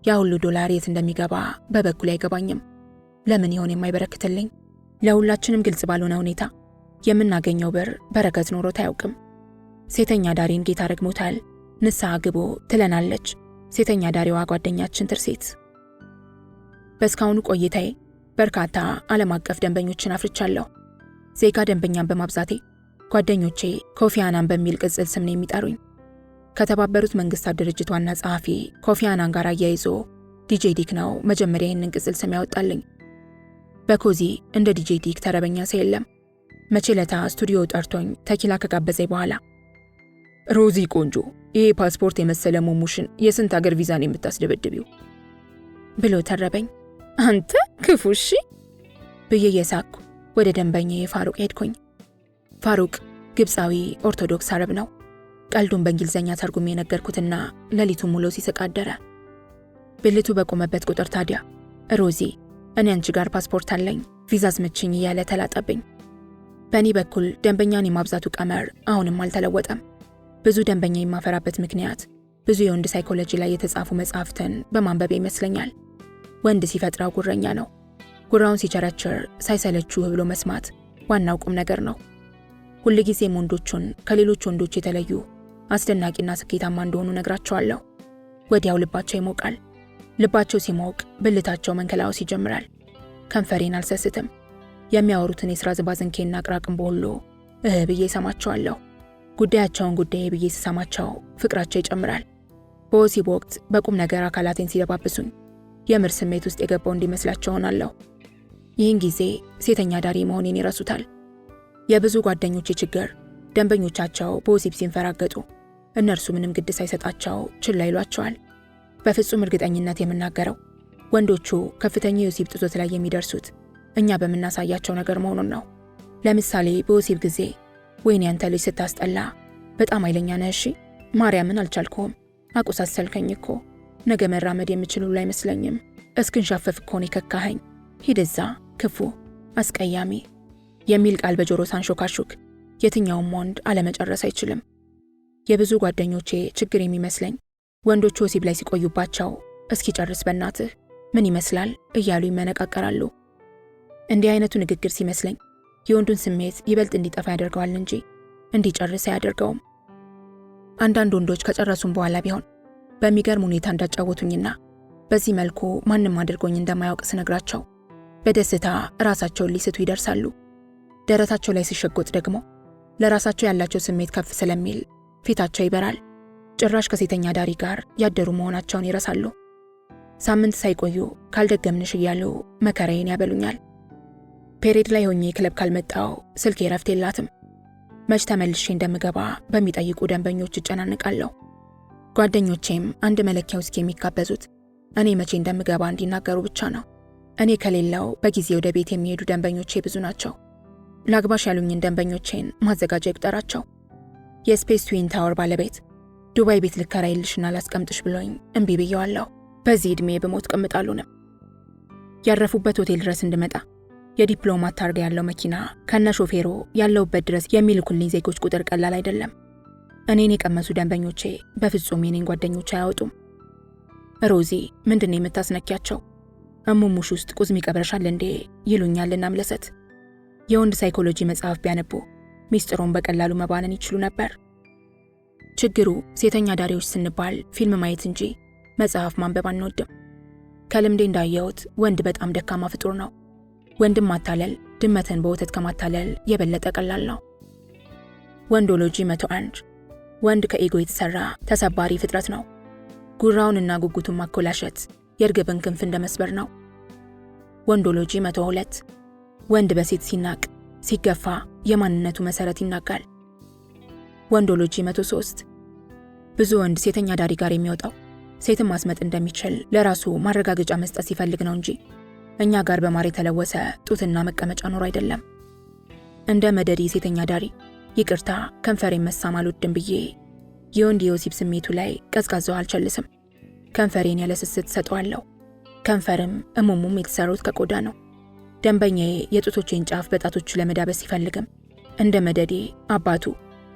[SPEAKER 1] ያ ሁሉ ዶላር የት እንደሚገባ በበኩል አይገባኝም። ለምን ይሆን የማይበረክትልኝ? ለሁላችንም ግልጽ ባልሆነ ሁኔታ የምናገኘው ብር በረከት ኖሮት አያውቅም። ሴተኛ ዳሪን ጌታ ረግሞታል፣ ንስሐ ግቡ ትለናለች ሴተኛ ዳሪዋ ጓደኛችን ትርሴት። በእስካሁኑ ቆይታዬ በርካታ ዓለም አቀፍ ደንበኞችን አፍርቻለሁ። ዜጋ ደንበኛን በማብዛቴ ጓደኞቼ ኮፊ አናን በሚል ቅጽል ስም ነው የሚጠሩኝ። ከተባበሩት መንግስታት ድርጅት ዋና ጸሐፊ ኮፊ አናን ጋር አያይዞ ዲጄ ዲክ ነው መጀመሪያ ይህንን ቅጽል ስም ያወጣልኝ። በኮዚ እንደ ዲጄ ዲክ ተረበኛ ሰው የለም። መቼ ለታ ስቱዲዮ ጠርቶኝ ተኪላ ከጋበዘኝ በኋላ ሮዚ ቆንጆ፣ ይሄ ፓስፖርት የመሰለ ሞሙሽን የስንት ሀገር ቪዛን የምታስደበድቢው ብሎ ተረበኝ። አንተ ክፉ እሺ ብዬ የሳኩ ወደ ደንበኛዬ ፋሩቅ ሄድኩኝ። ፋሩቅ ግብፃዊ ኦርቶዶክስ አረብ ነው። ቀልዱን በእንግሊዘኛ ተርጉሜ የነገርኩትና ሌሊቱ ሙሉ ሲስቅ አደረ። ብልቱ በቆመበት ቁጥር ታዲያ ሮዚ እኔ አንቺ ጋር ፓስፖርት አለኝ ቪዛ አስመችኝ እያለ ተላጠብኝ። በእኔ በኩል ደንበኛን የማብዛቱ ቀመር አሁንም አልተለወጠም። ብዙ ደንበኛ የማፈራበት ምክንያት ብዙ የወንድ ሳይኮሎጂ ላይ የተጻፉ መጽሐፍትን በማንበብ ይመስለኛል። ወንድ ሲፈጥራው ጉረኛ ነው። ጉራውን ሲቸረችር ሳይሰለችው ብሎ መስማት ዋናው ቁም ነገር ነው። ሁልጊዜም ወንዶቹን ከሌሎች ወንዶች የተለዩ አስደናቂና ስኬታማ እንደሆኑ ነግራቸዋለሁ። ወዲያው ልባቸው ይሞቃል። ልባቸው ሲሞቅ ብልታቸው መንከላወስ ይጀምራል። ከንፈሬን አልሰስትም። የሚያወሩትን የሥራ ዝባዝንኬና አቅራቅም በሁሉ ብዬ ሰማቸዋለሁ። ጉዳያቸውን ጉዳይ ብዬ ስሰማቸው ፍቅራቸው ይጨምራል። በወሲብ ወቅት በቁም ነገር አካላቴን ሲደባብሱኝ የምር ስሜት ውስጥ የገባው እንዲመስላቸው ሆናለሁ። ይህን ጊዜ ሴተኛ ዳሪ መሆኔን ይረሱታል። የብዙ ጓደኞቼ ችግር ደንበኞቻቸው በወሲብ ሲንፈራገጡ እነርሱ ምንም ግድ ሳይሰጣቸው ችላ ይሏቸዋል። በፍጹም እርግጠኝነት የምናገረው ወንዶቹ ከፍተኛ የወሲብ ጥዞት ላይ የሚደርሱት እኛ በምናሳያቸው ነገር መሆኑን ነው። ለምሳሌ በወሲብ ጊዜ ወይኔ አንተ ልጅ ስታስጠላ፣ በጣም ኃይለኛ ነህ፣ እሺ ማርያምን አልቻልኩም፣ አቆሳሰልከኝ እኮ፣ ነገ መራመድ የምችሉ አይመስለኝም፣ እስክንሻፈፍ እኮ ነው የከካኸኝ፣ ሂድዛ፣ ክፉ፣ አስቀያሚ የሚል ቃል በጆሮ ሳንሾካሹክ የትኛውም ወንድ አለመጨረስ አይችልም። የብዙ ጓደኞቼ ችግር የሚመስለኝ ወንዶቹ ወሲብ ላይ ሲቆዩባቸው እስኪ ጨርስ በእናትህ ምን ይመስላል እያሉ ይመነቃቀራሉ። እንዲህ አይነቱ ንግግር ሲመስለኝ የወንዱን ስሜት ይበልጥ እንዲጠፋ ያደርገዋል እንጂ እንዲጨርስ አያደርገውም። አንዳንድ ወንዶች ከጨረሱም በኋላ ቢሆን በሚገርም ሁኔታ እንዳጫወቱኝና በዚህ መልኩ ማንም አድርጎኝ እንደማያውቅ ስነግራቸው በደስታ ራሳቸውን ሊስቱ ይደርሳሉ። ደረታቸው ላይ ሲሸጎጥ ደግሞ ለራሳቸው ያላቸው ስሜት ከፍ ስለሚል ፊታቸው ይበራል። ጭራሽ ከሴተኛ ዳሪ ጋር ያደሩ መሆናቸውን ይረሳሉ። ሳምንት ሳይቆዩ ካልደገምንሽ እያሉ መከራዬን ያበሉኛል። ፔሬድ ላይ ሆኜ ክለብ ካልመጣው ስልኬ ረፍት የላትም። መች ተመልሼ እንደምገባ በሚጠይቁ ደንበኞች እጨናንቃለሁ። ጓደኞቼም አንድ መለኪያ ውስኪ የሚጋበዙት እኔ መቼ እንደምገባ እንዲናገሩ ብቻ ነው። እኔ ከሌለው በጊዜ ወደ ቤት የሚሄዱ ደንበኞቼ ብዙ ናቸው። ላግባሽ ያሉኝን ደንበኞቼን ማዘጋጃ ይቁጠራቸው። የስፔስ ትዊን ታወር ባለቤት ዱባይ ቤት ልከራይልሽና ላስቀምጥሽ ብሎኝ እምቢ ብየዋለሁ። በዚህ ዕድሜ በሞት ቅምጣሉንም ያረፉበት ሆቴል ድረስ እንድመጣ የዲፕሎማት ታርጋ ያለው መኪና ከነ ሾፌሩ ያለውበት ድረስ የሚልኩልኝ ዜጎች ቁጥር ቀላል አይደለም። እኔን የቀመሱ ደንበኞቼ በፍጹም የኔን ጓደኞች አያወጡም። ሮዚ ምንድን ነው የምታስነኪያቸው? እሙሙሽ ውስጥ ቁዝሚ ቀብረሻል እንዴ ይሉኛል። እናምለሰት የወንድ ሳይኮሎጂ መጽሐፍ ቢያነቡ ሚስጥሩን በቀላሉ መባነን ይችሉ ነበር። ችግሩ ሴተኛ ዳሪዎች ስንባል ፊልም ማየት እንጂ መጽሐፍ ማንበብ አንወድም። ከልምዴ እንዳየሁት ወንድ በጣም ደካማ ፍጡር ነው። ወንድም ማታለል ድመትን በወተት ከማታለል የበለጠ ቀላል ነው። ወንዶሎጂ 101 ወንድ ከኤጎ የተሰራ ተሰባሪ ፍጥረት ነው። ጉራውንና ጉጉቱን ማኮላሸት የእርግብን ክንፍ እንደመስበር ነው። ወንዶሎጂ 102 ወንድ በሴት ሲናቅ ሲገፋ የማንነቱ መሰረት ይናጋል። ወንዶሎጂ 103 ብዙ ወንድ ሴተኛ ዳሪ ጋር የሚወጣው ሴትን ማስመጥ እንደሚችል ለራሱ ማረጋገጫ መስጠት ሲፈልግ ነው እንጂ እኛ ጋር በማር የተለወሰ ጡትና መቀመጫ ኖሮ አይደለም። እንደ መደዲ ሴተኛ ዳሪ ይቅርታ ከንፈሬን መሳም አልወድም ብዬ የወንድ የወሲብ ስሜቱ ላይ ቀዝቃዛው አልቸልስም። ከንፈሬን ያለ ስስት ሰጠዋለሁ። ከንፈርም እሙሙም የተሰሩት ከቆዳ ነው። ደንበኛዬ የጡቶቼን ጫፍ በጣቶቹ ለመዳበስ ሲፈልግም እንደ መደዲ አባቱ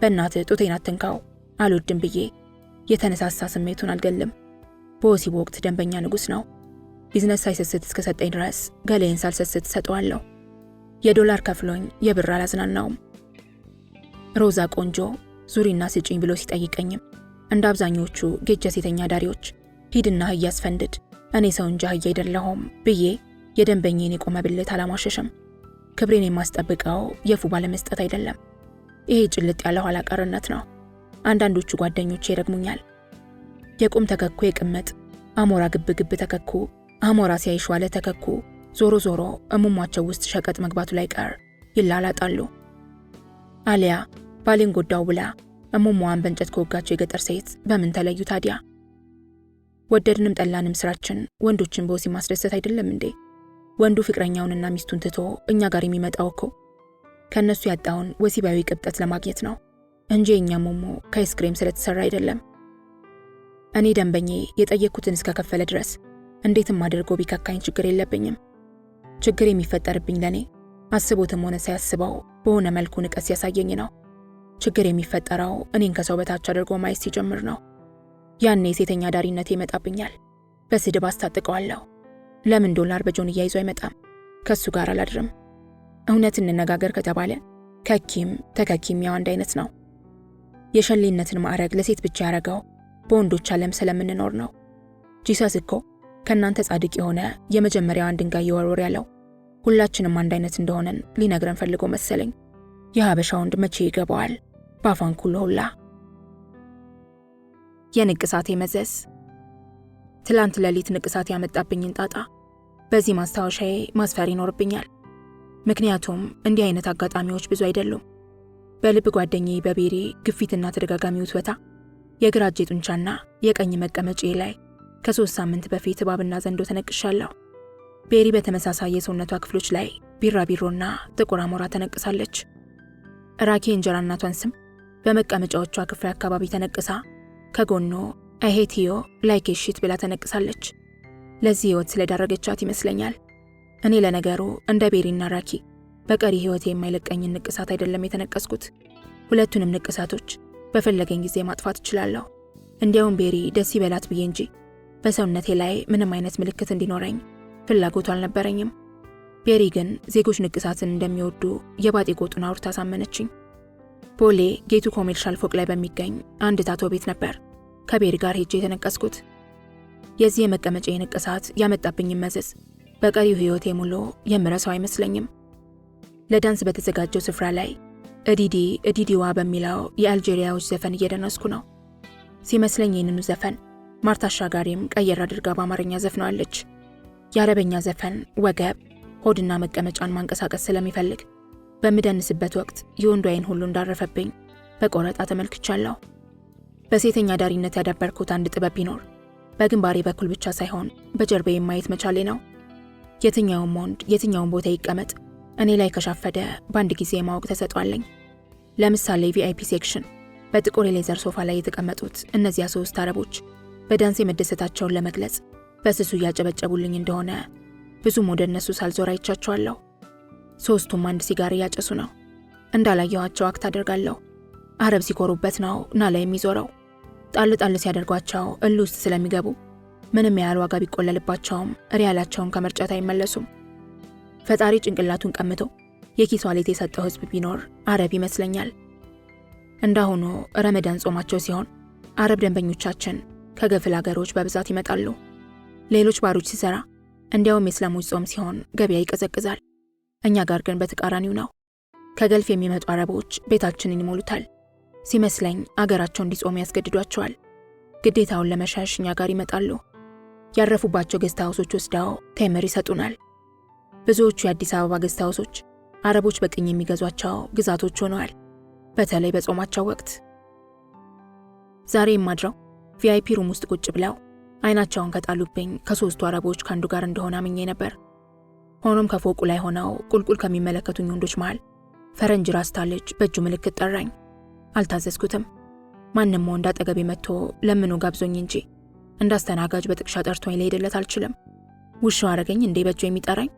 [SPEAKER 1] በእናትህ ጡቴን አትንካው አልወድም ብዬ የተነሳሳ ስሜቱን አልገልም። በወሲብ ወቅት ደንበኛ ንጉስ ነው። ቢዝነስ ሳይሰስት እስከሰጠኝ ድረስ ገሌን ሳልሰስት ሰጠዋለሁ። የዶላር ከፍሎኝ የብር አላዝናናውም። ሮዛ ቆንጆ ዙሪና ስጪኝ ብሎ ሲጠይቀኝም እንደ አብዛኞቹ ጌጀ ሴተኛ ዳሪዎች ሂድና አህያ አስፈንድድ እኔ ሰው እንጂ አህያ አይደለሁም ብዬ የደንበኛዬን የቆመ ብልት አላሟሸሽም። ክብሬን የማስጠብቀው የፉ ባለመስጠት አይደለም። ይሄ ጭልጥ ያለ ኋላ ቀርነት ነው። አንዳንዶቹ ጓደኞቼ ይረግሙኛል። የቁም ተከኩ የቅምጥ አሞራ ግብ ግብ ተከኩ አሞራ ሲያይሽ ዋለ ተከኩ ዞሮ ዞሮ እሙሟቸው ውስጥ ሸቀጥ መግባቱ ላይ ቀር ይላላጣሉ። አሊያ ባሌን ጎዳው ብላ እሙሟን በእንጨት ከወጋቸው የገጠር ሴት በምን ተለዩ ታዲያ? ወደድንም ጠላንም ስራችን ወንዶችን በወሲብ ማስደሰት አይደለም እንዴ? ወንዱ ፍቅረኛውንና ሚስቱን ትቶ እኛ ጋር የሚመጣው እኮ ከነሱ ያጣውን ወሲባዊ ቅብጠት ለማግኘት ነው እንጂ የኛ ሞሞ ከአይስክሬም ስለተሰራ አይደለም። እኔ ደንበኜ የጠየቅኩትን እስከ ከፈለ ድረስ እንዴትም አድርጎ ቢከካኝ ችግር የለብኝም። ችግር የሚፈጠርብኝ ለኔ አስቦትም ሆነ ሳያስበው በሆነ መልኩ ንቀስ ያሳየኝ ነው። ችግር የሚፈጠረው እኔን ከሰው በታች አድርጎ ማየት ሲጀምር ነው። ያኔ ሴተኛ ዳሪነት ይመጣብኛል። በስድብ አስታጥቀዋለሁ። ለምን ዶላር በጆንያ ይዞ አይመጣም? ከሱ ጋር አላድርም። እውነት እንነጋገር ከተባለ ከኪም ተከኪም ያው አንድ አይነት ነው። የሸሌነትን ማዕረግ ለሴት ብቻ ያረገው በወንዶች ዓለም ስለምንኖር ነው። ጂሰስ እኮ ከናንተ ጻድቅ የሆነ የመጀመሪያዋን ድንጋይ ይወርወር ያለው ሁላችንም አንድ አይነት እንደሆነን ሊነግረን ፈልጎ መሰለኝ። የሀበሻ ወንድ መቼ ይገባዋል? ባፋንኩሎ ሁላ። የንቅሳቴ መዘዝ። ትላንት ሌሊት ንቅሳት ያመጣብኝን ጣጣ በዚህ ማስታወሻዬ ማስፈር ይኖርብኛል። ምክንያቱም እንዲህ አይነት አጋጣሚዎች ብዙ አይደሉም። በልብ ጓደኛዬ በቤሪ ግፊትና ተደጋጋሚ ውትወታ የግራ እጄ ጡንቻና የቀኝ መቀመጫዬ ላይ ከ3 ሳምንት በፊት እባብና ዘንዶ ተነቅሻለሁ። ቤሪ በተመሳሳይ የሰውነቷ ክፍሎች ላይ ቢራቢሮና ጥቁር አሞራ ተነቅሳለች። ራኬ እንጀራ እናቷን ስም በመቀመጫዎቿ ክፍል አካባቢ ተነቅሳ ከጎኖ አይሄቲዮ ላይክ ሽት ብላ ተነቅሳለች። ለዚህ ህይወት ስለዳረገቻት ይመስለኛል። እኔ ለነገሩ እንደ ቤሪና ራኪ በቀሪ ህይወቴ የማይለቀኝን ንቅሳት አይደለም የተነቀስኩት። ሁለቱንም ንቅሳቶች በፈለገኝ ጊዜ ማጥፋት እችላለሁ። እንዲያውም ቤሪ ደስ ይበላት ብዬ እንጂ በሰውነቴ ላይ ምንም አይነት ምልክት እንዲኖረኝ ፍላጎቱ አልነበረኝም። ቤሪ ግን ዜጎች ንቅሳትን እንደሚወዱ የባጤ ቆጡን አውርታ ሳመነችኝ። ቦሌ ጌቱ ኮሜርሻል ፎቅ ላይ በሚገኝ አንድ ታቶ ቤት ነበር ከቤሪ ጋር ሄጄ የተነቀስኩት። የዚህ የመቀመጫ ንቅሳት ያመጣብኝን መዘዝ በቀሪው ህይወቴ ሙሉ የምረሳው አይመስለኝም። ለዳንስ በተዘጋጀው ስፍራ ላይ እዲዲዋ በሚለው የአልጄሪያዎች ዘፈን እየደነስኩ ነው። ሲመስለኝ ይህንኑ ዘፈን ማርታ አሻጋሪም ቀየር አድርጋ በአማርኛ ዘፍነዋለች። የአረበኛ ዘፈን ወገብ፣ ሆድና መቀመጫን ማንቀሳቀስ ስለሚፈልግ በምደንስበት ወቅት የወንዱ አይን ሁሉ እንዳረፈብኝ በቆረጣ ተመልክቻለሁ። በሴተኛ ዳሪነት ያዳበርኩት አንድ ጥበብ ቢኖር በግንባሬ በኩል ብቻ ሳይሆን በጀርባዬ ማየት መቻሌ ነው። የትኛውም ወንድ የትኛውም ቦታ ይቀመጥ እኔ ላይ ከሻፈደ በአንድ ጊዜ ማወቅ ተሰጧለኝ። ለምሳሌ ቪአይፒ ሴክሽን በጥቁር የሌዘር ሶፋ ላይ የተቀመጡት እነዚያ 3 አረቦች በዳንሴ መደሰታቸውን ለመግለጽ በስሱ እያጨበጨቡልኝ እንደሆነ ብዙም ወደ እነሱ ሳልዞር አይቻቸዋለሁ። 3ቱም አንድ ሲጋር እያጨሱ ነው። እንዳላየኋቸው አክት አደርጋለሁ። አረብ ሲኮሩበት ነው ናላ የሚዞረው። ጣል ጣል ሲያደርጓቸው እልህ ውስጥ ስለሚገቡ ምንም ያህል ዋጋ ቢቆለልባቸውም ሪያላቸውን ከመርጨት አይመለሱም። ፈጣሪ ጭንቅላቱን ቀምቶ የኪስ ዋሌት የሰጠው ህዝብ ቢኖር አረብ ይመስለኛል። እንዳሁኑ ረመዳን ጾማቸው ሲሆን አረብ ደንበኞቻችን ከገፍል ሀገሮች በብዛት ይመጣሉ። ሌሎች ባሮች ሲሰራ እንዲያውም የእስላሞች ጾም ሲሆን ገበያ ይቀዘቅዛል። እኛ ጋር ግን በተቃራኒው ነው። ከገልፍ የሚመጡ አረቦች ቤታችንን ይሞሉታል። ሲመስለኝ አገራቸው እንዲጾሙ ያስገድዷቸዋል። ግዴታውን ለመሸሽ እኛ ጋር ይመጣሉ። ያረፉባቸው ጌስት ሃውሶች ወስደው ቴምር ይሰጡናል። ብዙዎቹ የአዲስ አበባ ጌስት ሃውሶች አረቦች በቅኝ የሚገዟቸው ግዛቶች ሆነዋል፣ በተለይ በጾማቸው ወቅት። ዛሬ የማድረው ቪአይፒ ሩም ውስጥ ቁጭ ብለው አይናቸውን ከጣሉብኝ ከ3ቱ አረቦች ካንዱ ጋር እንደሆነ አምኜ ነበር። ሆኖም ከፎቁ ላይ ሆነው ቁልቁል ከሚመለከቱኝ ወንዶች መሃል ፈረንጅ ራስታ ልጅ በእጁ ምልክት ጠራኝ። አልታዘዝኩትም። ማንም ወንድ አጠገቤ መጥቶ ለምኖ ጋብዞኝ እንጂ እንዳስተናጋጅ በጥቅሻ ጠርቶኝ ልሄድለት አልችልም። ውሻው አረገኝ እንዴ በእጁ የሚጠራኝ?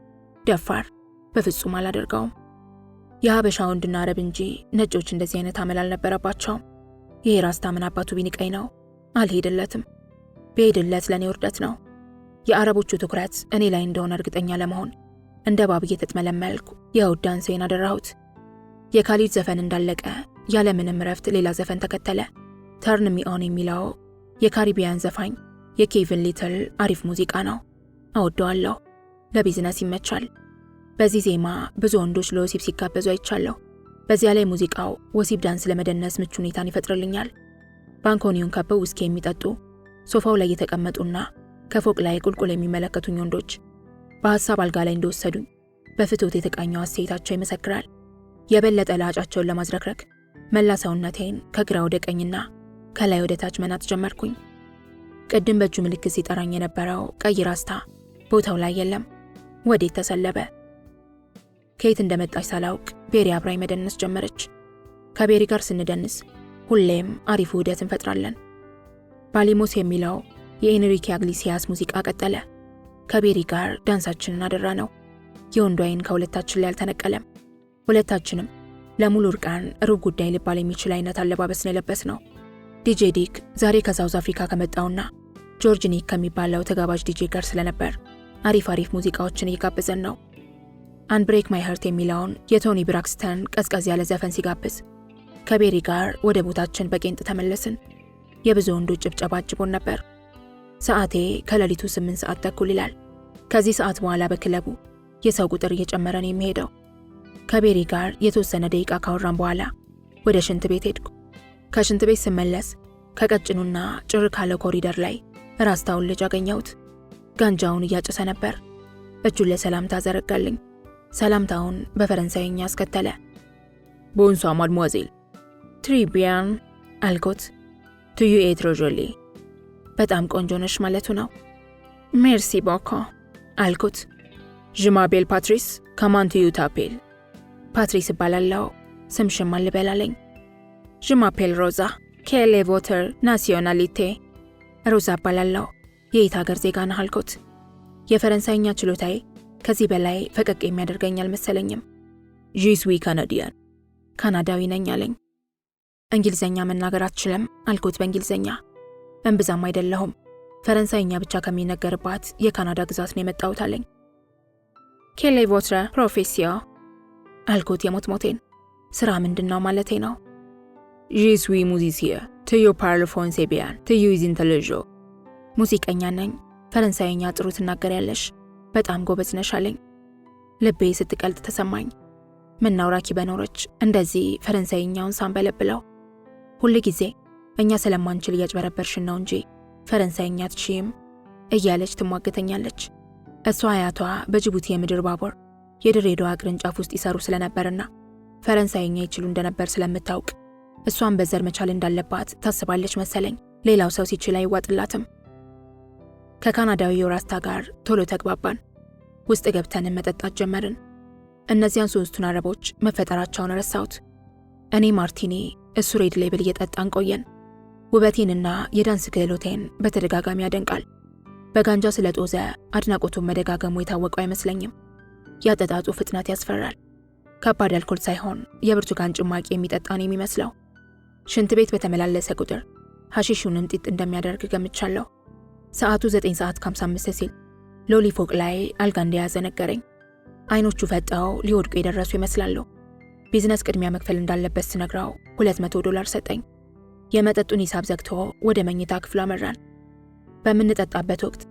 [SPEAKER 1] ደፋር! በፍጹም አላደርገውም። የሀበሻ ወንድና አረብ እንጂ ነጮች እንደዚህ አይነት አመል አልነበረባቸውም። ይሄ ራስታ ምን አባቱ ቢንቀኝ ነው? አልሄድለትም። ብሄድለት ለእኔ ውርደት ነው። የአረቦቹ ትኩረት እኔ ላይ እንደሆነ እርግጠኛ ለመሆን እንደ ባብ እየተጥመለመልኩ የእሁድ ዳንሴን አደራሁት። የካሊድ ዘፈን እንዳለቀ ያለምንም ረፍት ሌላ ዘፈን ተከተለ። ተርን ሚ ኦን የሚለው የካሪቢያን ዘፋኝ የኬቪን ሊትል አሪፍ ሙዚቃ ነው። አወደዋለሁ። ለቢዝነስ ይመቻል። በዚህ ዜማ ብዙ ወንዶች ለወሲብ ሲጋበዙ አይቻለሁ። በዚያ ላይ ሙዚቃው ወሲብ ዳንስ ለመደነስ ምቹ ሁኔታን ይፈጥርልኛል። ባንኮኒውን ከበው ውስኪ የሚጠጡ ሶፋው ላይ የተቀመጡና ከፎቅ ላይ ቁልቁል የሚመለከቱኝ ወንዶች በሐሳብ አልጋ ላይ እንደወሰዱኝ በፍትወት የተቃኘው አስተያየታቸው ይመሰክራል። የበለጠ ላጫቸውን ለማዝረክረክ መላ ሰውነቴን ከግራ ወደ ቀኝና ከላይ ወደ ታች መናጥ ጀመርኩኝ። ቅድም በእጁ ምልክት ሲጠራኝ የነበረው ቀይ ራስታ ቦታው ላይ የለም። ወዴት ተሰለበ? ከየት እንደመጣች ሳላውቅ ቤሪ አብራኝ መደነስ ጀመረች። ከቤሪ ጋር ስንደንስ ሁሌም አሪፍ ውህደት እንፈጥራለን። ባሊሞስ የሚለው የኤንሪኬ አግሊሲያስ ሙዚቃ ቀጠለ። ከቤሪ ጋር ዳንሳችንን አደራ ነው። የወንዱ አይን ከሁለታችን ላይ አልተነቀለም። ሁለታችንም ለሙሉ እርቃን ሩብ ጉዳይ ሊባል የሚችል አይነት አለባበስን የለበስ ነው። ዲጄ ዲክ ዛሬ ከሳውዝ አፍሪካ ከመጣውና ጆርጅ ኒክ ከሚባለው ተጋባዥ ዲጄ ጋር ስለነበር አሪፍ ሙዚቃዎችን እየጋበዘን ነው። አንብሬክ ማይ ሀርት የሚለውን የቶኒ ብራክስተን ቀዝቀዝ ያለ ዘፈን ሲጋብዝ ከቤሪ ጋር ወደ ቦታችን በቄንጥ ተመለስን። የብዙ ወንዶች ጭብጨባ አጅቦን ነበር። ሰዓቴ ከሌሊቱ 8 ሰዓት ተኩል ይላል። ከዚህ ሰዓት በኋላ በክለቡ የሰው ቁጥር እየጨመረ ነው የሚሄደው። ከቤሪ ጋር የተወሰነ ደቂቃ ካወራን በኋላ ወደ ሽንት ቤት ሄድኩ። ከሽንት ቤት ስመለስ ከቀጭኑና ጭር ካለ ኮሪደር ላይ ራስታውን ልጅ አገኘሁት። ጋንጃውን እያጨሰ ነበር። እጁን ለሰላምታ ዘረጋልኝ። ሰላምታውን በፈረንሳይኛ አስከተለ። ቦንሷ ማድሞዜል ትሪቢያን አልኩት። ቱዩ ኤትሮ ጆሊ በጣም ቆንጆ ነሽ ማለቱ ነው። ሜርሲ ቦኮ አልኩት። ዥማቤል ፓትሪስ ከማንቱዩ ታፔል ፓትሪስ እባላለሁ። ስምሽም አልበላለኝ። ዥማፔል ሮዛ ኬሌ ቮተር ናሲዮናሊቴ ሮዛ እባላለሁ። የየት ሀገር ዜጋ ነህ አልኩት። የፈረንሳይኛ ችሎታዬ ከዚህ በላይ ፈቀቅ የሚያደርገኝ አልመሰለኝም። ጂስዊ ካናዲያን ካናዳዊ ነኝ አለኝ። እንግሊዘኛ መናገር አትችልም አልኩት በእንግሊዘኛ። እምብዛም አይደለሁም፣ ፈረንሳይኛ ብቻ ከሚነገርባት የካናዳ ግዛት ነው የመጣሁት አለኝ። ኬሌ ቮትረ ፕሮፌሲዮ አልኩት የሞት ሞቴን። ስራ ምንድነው ማለቴ ነው።
[SPEAKER 2] ጂስዊ ሙዚሲየ ትዩ ፓርል ፎንሴቢያን ትዩ ኢዝንተለዦ
[SPEAKER 1] ሙዚቀኛ ነኝ፣ ፈረንሳይኛ ጥሩ ትናገሪያለሽ፣ በጣም ጎበዝ ነሽ አለኝ። ልቤ ስትቀልጥ ተሰማኝ። ምነው ራኪ በኖረች እንደዚህ ፈረንሳይኛውን ሳንበለብለው። ሁል ጊዜ እኛ ስለማንችል እያጭበረበርሽን ነው እንጂ ፈረንሳይኛ አትችይም እያለች ትሟገተኛለች። እሷ አያቷ በጅቡቲ የምድር ባቡር የድሬዳዋ ቅርንጫፍ ውስጥ ይሰሩ ስለነበርና ፈረንሳይኛ ይችሉ እንደነበር ስለምታውቅ እሷን በዘር መቻል እንዳለባት ታስባለች መሰለኝ። ሌላው ሰው ሲችል አይዋጥላትም። ከካናዳዊ ራስታ ጋር ቶሎ ተግባባን። ውስጥ ገብተን መጠጣት ጀመርን። እነዚያን ሶስቱን አረቦች መፈጠራቸውን ረሳሁት። እኔ ማርቲኒ፣ እሱ ሬድ ሌብል እየጠጣን ቆየን። ውበቴንና የዳንስ ክህሎቴን በተደጋጋሚ ያደንቃል። በጋንጃ ስለጦዘ አድናቆቱን መደጋገሙ የታወቀው አይመስለኝም። ያጠጣጡ ፍጥነት ያስፈራል። ከባድ አልኮል ሳይሆን የብርቱካን ጭማቂ የሚጠጣን የሚመስለው። ሽንት ቤት በተመላለሰ ቁጥር ሐሺሹን እንጢጥ እንደሚያደርግ ገምቻለሁ። ሰዓቱ 9:55 ሲል ሎሊ ፎቅ ላይ አልጋ እንደያዘ ነገረኝ። አይኖቹ ፈጠው ሊወድቁ የደረሱ ይመስላሉ። ቢዝነስ ቅድሚያ መክፈል እንዳለበት ስነግራው $200 ሰጠኝ። የመጠጡን ሂሳብ ዘግቶ ወደ መኝታ ክፍሉ አመራን። በምንጠጣበት ወቅት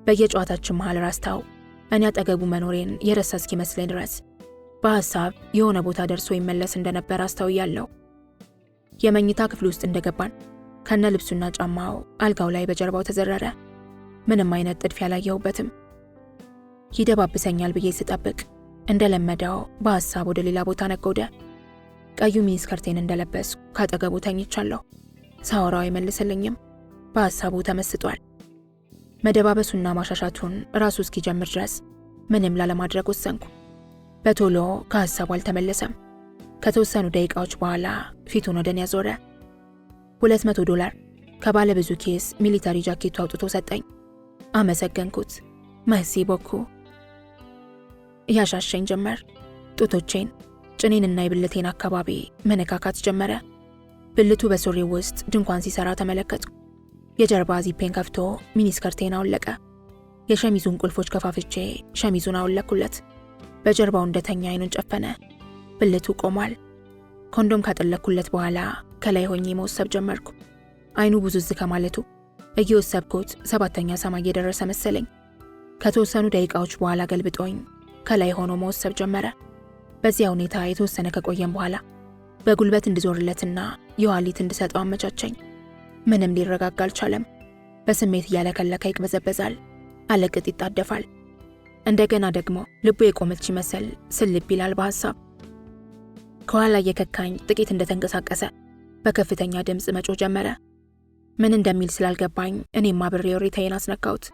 [SPEAKER 1] በየጨዋታችን መሃል ራስታው እኔ አጠገቡ መኖሬን የረሳ እስኪመስለኝ ድረስ በሐሳብ የሆነ ቦታ ደርሶ ይመለስ እንደነበር አስተውያለሁ። የመኝታ ክፍሉ ውስጥ እንደገባን ከነ ልብሱና ጫማው አልጋው ላይ በጀርባው ተዘረረ። ምንም አይነት ጥድፊያ አላየሁበትም። ይደባብሰኛል ብዬ ስጠብቅ እንደለመደው በሐሳብ ወደ ሌላ ቦታ ነጎደ። ቀዩ ሚኒስከርቴን እንደለበስኩ ካጠገቡ ተኝቻለሁ። ሳወራው አይመልስልኝም። በሐሳቡ ተመስጧል። መደባበሱና ማሻሻቱን ራሱ እስኪጀምር ድረስ ምንም ላለማድረግ ወሰንኩ። በቶሎ ከሐሳቡ አልተመለሰም። ከተወሰኑ ደቂቃዎች በኋላ ፊቱን ወደኔ ያዞረ። $200 ከባለ ብዙ ኬስ ሚሊታሪ ጃኬቱ አውጥቶ ሰጠኝ። አመሰገንኩት። መሲ ቦኩ። ያሻሸኝ ጀመር። ጡቶቼን፣ ጭኔንና የብልቴን አካባቢ መነካካት ጀመረ። ብልቱ በሱሪው ውስጥ ድንኳን ሲሰራ ተመለከትኩ። የጀርባ ዚፔን ከፍቶ ሚኒስከርቴን አወለቀ። የሸሚዙን ቁልፎች ከፋፍቼ ሸሚዙን አወለኩለት። በጀርባው እንደተኛ አይኑን ጨፈነ። ብልቱ ቆሟል። ኮንዶም ካጠለኩለት በኋላ ከላይ ሆኜ መወሰብ ጀመርኩ። አይኑ ብዙዝ ከማለቱ እየወሰብኩት 7ኛ ሰማይ የደረሰ መሰለኝ። ከተወሰኑ ደቂቃዎች በኋላ ገልብጦኝ ከላይ ሆኖ መወሰብ ጀመረ። በዚያ ሁኔታ የተወሰነ ከቆየም በኋላ በጉልበት እንድዞርለትና የኋሊት እንድሰጠው አመቻቸኝ። ምንም ሊረጋጋ አልቻለም። በስሜት እያለከለከ ይቅበዘበዛል፣ አለቅጥ ይጣደፋል። እንደገና ደግሞ ልቡ የቆመች ይመስል ስልብ ይላል በሐሳብ። ከኋላ እየከካኝ ጥቂት እንደተንቀሳቀሰ በከፍተኛ ድምፅ መጮህ ጀመረ። ምን እንደሚል ስላልገባኝ እኔም አብሬ ወሬታዬን አስነካሁት።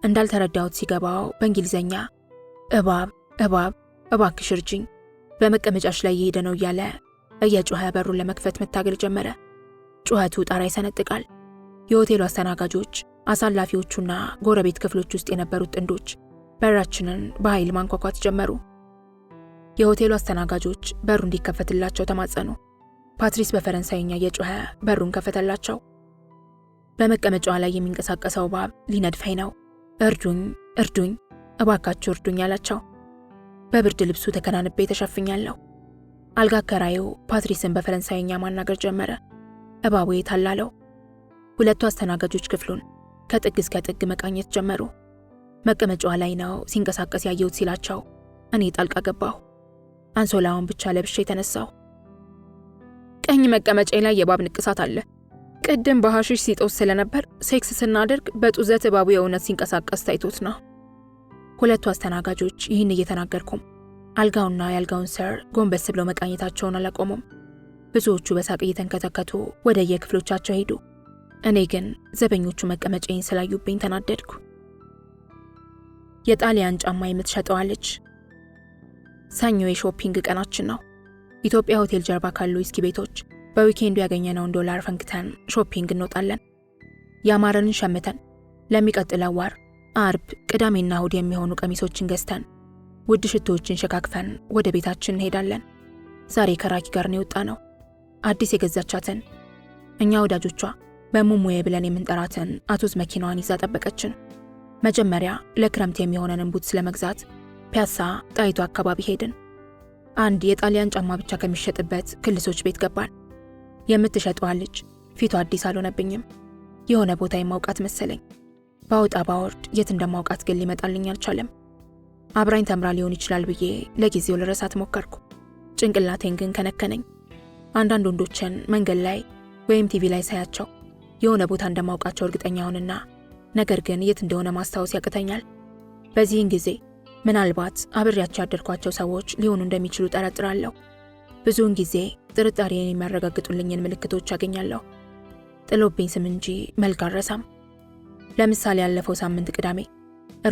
[SPEAKER 1] እንዳልተረዳሁት ሲገባው በእንግሊዘኛ እባብ እባብ እባክሽ እርጅኝ፣ በመቀመጫሽ ላይ እየሄደ ነው እያለ እየጮኸ በሩን ለመክፈት መታገል ጀመረ። ጩኸቱ ጣራ ይሰነጥቃል። የሆቴሉ አስተናጋጆች፣ አሳላፊዎቹና ጎረቤት ክፍሎች ውስጥ የነበሩት ጥንዶች በራችንን በኃይል ማንኳኳት ጀመሩ። የሆቴሉ አስተናጋጆች በሩ እንዲከፈትላቸው ተማጸኑ። ፓትሪስ በፈረንሳይኛ እየጮኸ በሩን ከፈተላቸው። በመቀመጫዋ ላይ የሚንቀሳቀሰው እባብ ሊነድፈኝ ነው፣ እርዱኝ እርዱኝ፣ እባካችሁ እርዱኝ አላቸው። በብርድ ልብሱ ተከናንቤ ተሸፍኛለሁ። አልጋ አከራዩ ፓትሪስን በፈረንሳይኛ ማናገር ጀመረ። እባቡ የታላለው። ሁለቱ አስተናጋጆች ክፍሉን ከጥግ እስከ ጥግ መቃኘት ጀመሩ። መቀመጫዋ ላይ ነው ሲንቀሳቀስ ያየሁት ሲላቸው እኔ ጣልቃ ገባሁ። አንሶላውን ብቻ ለብሼ የተነሳሁ። ቀኝ መቀመጫ ላይ የእባብ ንቅሳት አለ። ቅድም በሐሺሽ ሲጦስ ስለነበር ሴክስ ስናደርግ በጡዘት እባቡ የእውነት ሲንቀሳቀስ ታይቶት ነው። ሁለቱ አስተናጋጆች ይህን እየተናገርኩም አልጋውና የአልጋውን ሰር ጎንበስ ብለው መቃኘታቸውን አላቆሙም። ብዙዎቹ በሳቅ እየተንከተከቱ ወደ የክፍሎቻቸው ሄዱ። እኔ ግን ዘበኞቹ መቀመጫዬን ስላዩብኝ ተናደድኩ። የጣሊያን ጫማ የምትሸጠዋለች። ሰኞ የሾፒንግ ቀናችን ነው። ኢትዮጵያ ሆቴል ጀርባ ካሉ ዊስኪ ቤቶች በዊኬንዱ ያገኘነውን $1 ፈንክተን ሾፒንግ እንወጣለን። ያማረንን ሸምተን ለሚቀጥለው ወር አርብ፣ ቅዳሜና እሁድ የሚሆኑ ቀሚሶችን ገዝተን ውድ ሽቶዎችን ሸካክፈን ወደ ቤታችን እንሄዳለን። ዛሬ ከራኪ ጋር ነው የወጣነው። አዲስ የገዛቻትን እኛ ወዳጆቿ በሙሙዬ ብለን የምንጠራትን አቶዝ መኪናዋን ይዛ ጠበቀችን። መጀመሪያ ለክረምት የሚሆነንን ቡትስ ለመግዛት ፒያሳ ጣይቱ አካባቢ ሄድን። አንድ የጣሊያን ጫማ ብቻ ከሚሸጥበት ክልሶች ቤት ገባን። የምትሸጠዋ ልጅ ፊቷ አዲስ አልሆነብኝም። የሆነ ቦታ የማውቃት መሰለኝ። ባወጣ ባወርድ የት እንደማውቃት ግን ሊመጣልኝ አልቻለም። አብራኝ ተምራ ሊሆን ይችላል ብዬ ለጊዜው ልረሳት ሞከርኩ። ጭንቅላቴን ግን ከነከነኝ። አንዳንድ ወንዶችን መንገድ ላይ ወይም ቲቪ ላይ ሳያቸው የሆነ ቦታ እንደማውቃቸው እርግጠኛ ሆንና ነገር ግን የት እንደሆነ ማስታወስ ያቅተኛል። በዚህን ጊዜ ምናልባት አብሬያቸው ያደርኳቸው ሰዎች ሊሆኑ እንደሚችሉ ጠረጥራለሁ። ብዙውን ጊዜ ጥርጣሬን የሚያረጋግጡልኝን ምልክቶች አገኛለሁ። ጥሎብኝ ስም እንጂ መልክ አልረሳም። ለምሳሌ ያለፈው ሳምንት ቅዳሜ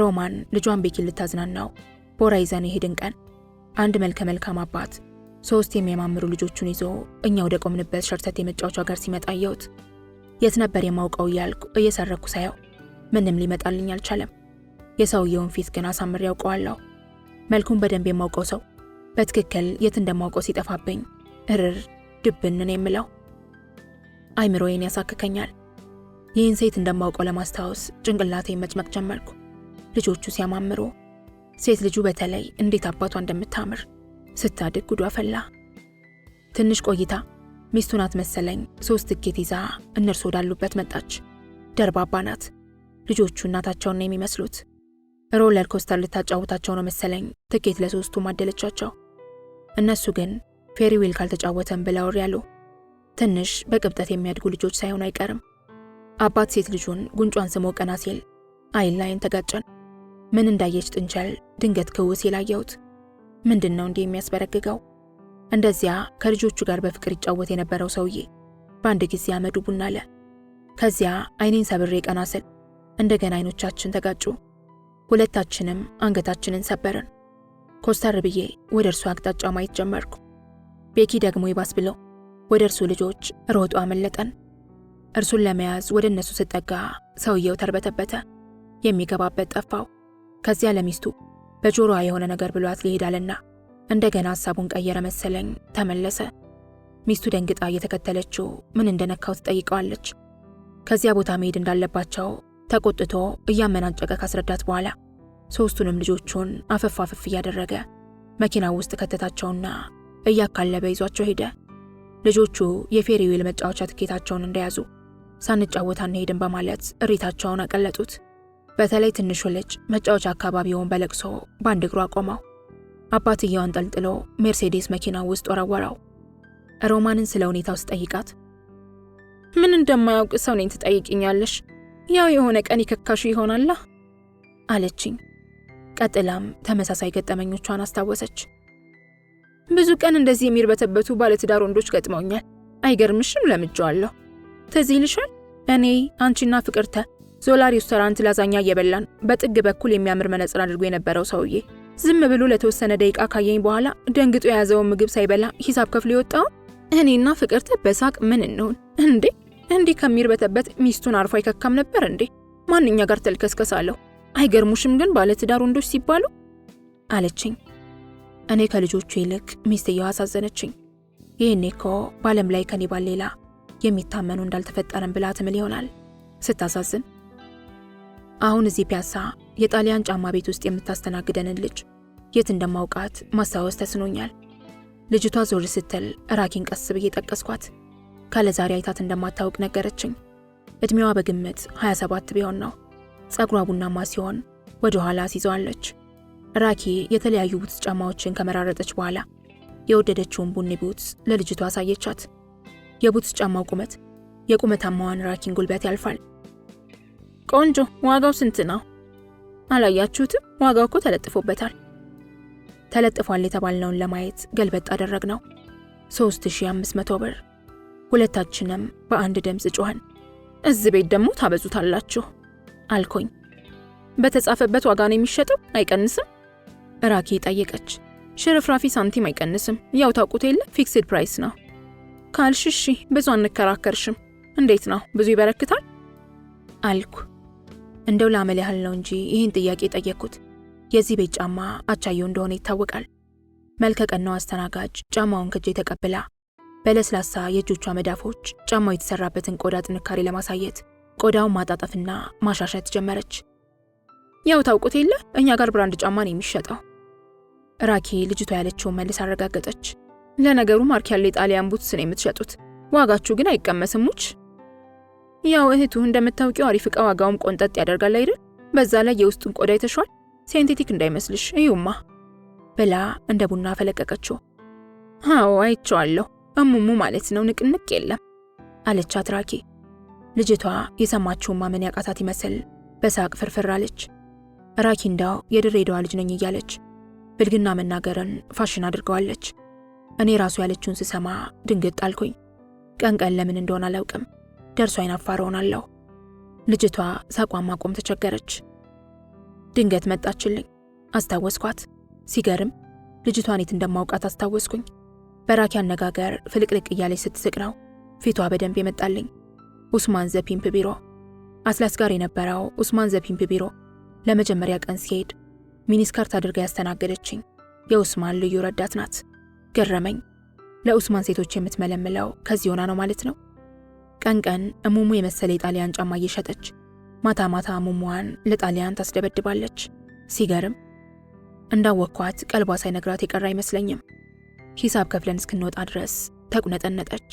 [SPEAKER 1] ሮማን ልጇን ቤኪን ልታዝናናው ቦራ ይዘን የሄድን ቀን አንድ መልከ መልካም አባት 3 የሚያማምሩ ልጆቹን ይዞ እኛ ወደ ቆምንበት ሸርተቴ መጫወቻ ጋር ሲመጣ አየሁት። የት ነበር የማውቀው እያልኩ እየሰረኩ ሳየው ምንም ሊመጣልኝ አልቻለም። የሰውየውን ፊት ግን አሳምሬ ያውቀዋለሁ። መልኩን በደንብ የማውቀው ሰው በትክክል የት እንደማውቀው ሲጠፋብኝ እርር ድብንን የምለው አይምሮዬን ያሳክከኛል። ይህን ሴት እንደማውቀው ለማስታወስ ጭንቅላቴን መጭመቅ ጀመርኩ። ልጆቹ ሲያማምሩ፣ ሴት ልጁ በተለይ እንዴት አባቷ እንደምታምር ስታድግ ጉዷ ፈላ። ትንሽ ቆይታ ሚስቱ ናት መሰለኝ 3 ትኬት ይዛ እነርሱ ወዳሉበት መጣች። ደርባባ ናት። ልጆቹ እናታቸውን ነው የሚመስሉት። ሮለር ኮስተር ልታጫውታቸው ነው መሰለኝ ትኬት ለ3ቱም አደለቻቸው። እነሱ ግን ፌሪ ዊል ካልተጫወተን ብለው ያሉ ትንሽ በቅብጠት የሚያድጉ ልጆች ሳይሆን አይቀርም። አባት ሴት ልጁን ጉንጯን ስሞ ቀና ሲል አይን ላይን ተጋጨን። ምን እንዳየች ጥንቸል ድንገት ክው ሲል አየሁት። ምንድን ነው እንዲህ የሚያስበረግገው? እንደዚያ ከልጆቹ ጋር በፍቅር ይጫወት የነበረው ሰውዬ በአንድ ጊዜ አመዱ ቡና አለ። ከዚያ አይኔን ሰብሬ ቀና ስል እንደገና አይኖቻችን ተጋጩ። ሁለታችንም አንገታችንን ሰበርን። ኮስተር ብዬ ወደ እርሱ አቅጣጫ ማየት ጀመርኩ። ቤኪ ደግሞ ይባስ ብለው ወደ እርሱ ልጆች ሮጦ አመለጠን። እርሱን ለመያዝ ወደ እነሱ ስጠጋ ሰውየው ተርበተበተ። የሚገባበት ጠፋው። ከዚያ ለሚስቱ በጆሮዋ የሆነ ነገር ብሏት ሊሄዳልና እንደገና ሐሳቡን ቀየረ መሰለኝ ተመለሰ። ሚስቱ ደንግጣ እየተከተለችው ምን እንደነካው ትጠይቀዋለች። ከዚያ ቦታ መሄድ እንዳለባቸው ተቆጥቶ እያመናጨቀ ካስረዳት በኋላ 3ቱንም ልጆቹን አፈፍ አፈፍ እያደረገ መኪናው ውስጥ ከተታቸውና እያካለበ ይዟቸው ሄደ። ልጆቹ የፌሪ ዊል መጫወቻ ትኬታቸውን እንደያዙ ሳንጫወት አንሄድም በማለት እሪታቸውን አቀለጡት። በተለይ ትንሹ ልጅ መጫወቻ አካባቢውን በለቅሶ በአንድ እግሩ አቆመው። አባትየው አንጠልጥሎ ሜርሴዴስ መኪናው ውስጥ ወረወረው። ሮማንን ስለ ሁኔታው ስጠይቃት ምን እንደማያውቅ ሰው ነኝ ትጠይቅኛለሽ? ያው የሆነ ቀን ይከካሹ ይሆናላ አለችኝ። ቀጥላም ተመሳሳይ ገጠመኞቿን አስታወሰች። ብዙ ቀን እንደዚህ የሚርበተበቱ ባለትዳር ወንዶች ገጥመውኛል። አይገርምሽም? ለምጄዋለሁ። ትዝ ይልሻል? እኔ አንቺና ፍቅርተ ዞላ ሬስቶራንት ላዛኛ እየበላን በጥግ በኩል የሚያምር መነጽር አድርጎ የነበረው ሰውዬ ዝም ብሎ ለተወሰነ ደቂቃ ካየኝ በኋላ ደንግጦ የያዘውን ምግብ ሳይበላ ሂሳብ ከፍሎ የወጣው እኔና ፍቅርተ በሳቅ ምን እንሆን እንዴ? እንዲህ ከሚርበተበት ሚስቱን አርፎ አይከካም ነበር እንዴ? ማንኛ ጋር ተልከስከሳለሁ? አይገርሙሽም ግን ባለትዳር ወንዶች ሲባሉ አለችኝ። እኔ ከልጆቹ ይልቅ ሚስትየው አሳዘነችኝ። ይህኔ እኮ በዓለም ላይ ከኔ ባል ሌላ የሚታመኑ እንዳልተፈጠረም ብላ ትምል ይሆናል። ስታሳዝን። አሁን እዚህ ፒያሳ የጣሊያን ጫማ ቤት ውስጥ የምታስተናግደንን ልጅ የት እንደማውቃት ማስታወስ ተስኖኛል። ልጅቷ ዞር ስትል ራኪን ቀስ ብዬ ጠቀስኳት። ካለዛሬ አይታት እንደማታውቅ ነገረችኝ። እድሜዋ በግምት 27 ቢሆን ነው። ጸጉሯ ቡናማ ሲሆን ወደ ኋላ አስይዘዋለች። ራኪ የተለያዩ ቡትስ ጫማዎችን ከመራረጠች በኋላ የወደደችውን ቡኒ ቡትስ ለልጅቷ አሳየቻት። የቡትስ ጫማው ቁመት የቁመታማዋን ራኪን ጉልበት ያልፋል። ቆንጆ፣ ዋጋው ስንት ነው? አላያችሁትም? ዋጋው እኮ ተለጥፎበታል። ተለጥፏል የተባልነውን ለማየት ገልበጥ አደረግነው። 3500 ብር። ሁለታችንም በአንድ ድምፅ ጮኸን። እዚህ ቤት ደግሞ ታበዙታላችሁ አልኩኝ። በተጻፈበት ዋጋ ነው የሚሸጠው? አይቀንስም? ራኪ ጠየቀች። ሽርፍራፊ ሳንቲም አይቀንስም። ያው ታውቁት የለ ፊክስድ ፕራይስ ነው ካልሽ እሺ፣ ብዙ አንከራከርሽም። እንዴት ነው ብዙ ይበረክታል አልኩ። እንደው ላመል ያህል ነው እንጂ ይህን ጥያቄ ጠየቅኩት። የዚህ ቤት ጫማ አቻየው እንደሆነ ይታወቃል። መልከቀናው አስተናጋጅ ጫማውን ከጄ ተቀብላ በለስላሳ የእጆቿ መዳፎች ጫማው የተሰራበትን ቆዳ ጥንካሬ ለማሳየት ቆዳውን ማጣጣፍና ማሻሸት ጀመረች። ያው ታውቁት የለ እኛ ጋር ብራንድ ጫማ ነው የሚሸጠው። ራኪ ልጅቷ ያለችውን መልስ አረጋገጠች። ለነገሩ ማርክ ያለ የጣሊያን ቡትስ ነው የምትሸጡት፣ ዋጋችሁ ግን አይቀመስሙች። ያው እህቱ እንደምታውቂው አሪፍ ዕቃ ዋጋውም ቆንጠጥ ያደርጋል አይደል? በዛ ላይ የውስጡን ቆዳ ይተሻል፣ ሴንቴቲክ እንዳይመስልሽ እዩማ ብላ እንደ ቡና ፈለቀቀችው። አዎ አይቼዋለሁ፣ እሙሙ ማለት ነው፣ ንቅንቅ የለም አለቻት ራኪ። ልጅቷ የሰማችውን ማመን ያቃታት ይመስል በሳቅ ፍርፍር አለች። ራኪ እንዳው የድሬዳዋ ልጅ ነኝ እያለች ብልግና መናገርን ፋሽን አድርገዋለች። እኔ ራሱ ያለችውን ስሰማ ድንግጥ አልኩኝ። ቀን ቀን ለምን እንደሆነ አላውቅም፣ ደርሶ አይናፋር ሆናለሁ። ልጅቷ ሳቋን ማቆም ተቸገረች። ድንገት መጣችልኝ፣ አስታወስኳት። ሲገርም ልጅቷን የት እንደማውቃት አስታወስኩኝ። በራኪ አነጋገር ፍልቅልቅ እያለች ስትስቅ ነው ፊቷ በደንብ የመጣልኝ። ኡስማን ዘፒምፕ ቢሮ፣ አስላስ ጋር የነበረው ኡስማን ዘፒምፕ ቢሮ ለመጀመሪያ ቀን ሲሄድ ሚኒስከርት አድርጋ ያስተናገደችኝ የኡስማን ልዩ ረዳት ናት። ገረመኝ። ለኡስማን ሴቶች የምትመለምለው ከዚህ ሆና ነው ማለት ነው። ቀን ቀን እሙሙ የመሰለ የጣሊያን ጫማ እየሸጠች ማታ ማታ እሙሙዋን ለጣሊያን ታስደበድባለች። ሲገርም እንዳወኳት ቀልቧ ሳይነግራት የቀረ አይመስለኝም። ሂሳብ ከፍለን እስክንወጣ ድረስ ተቁነጠነጠች።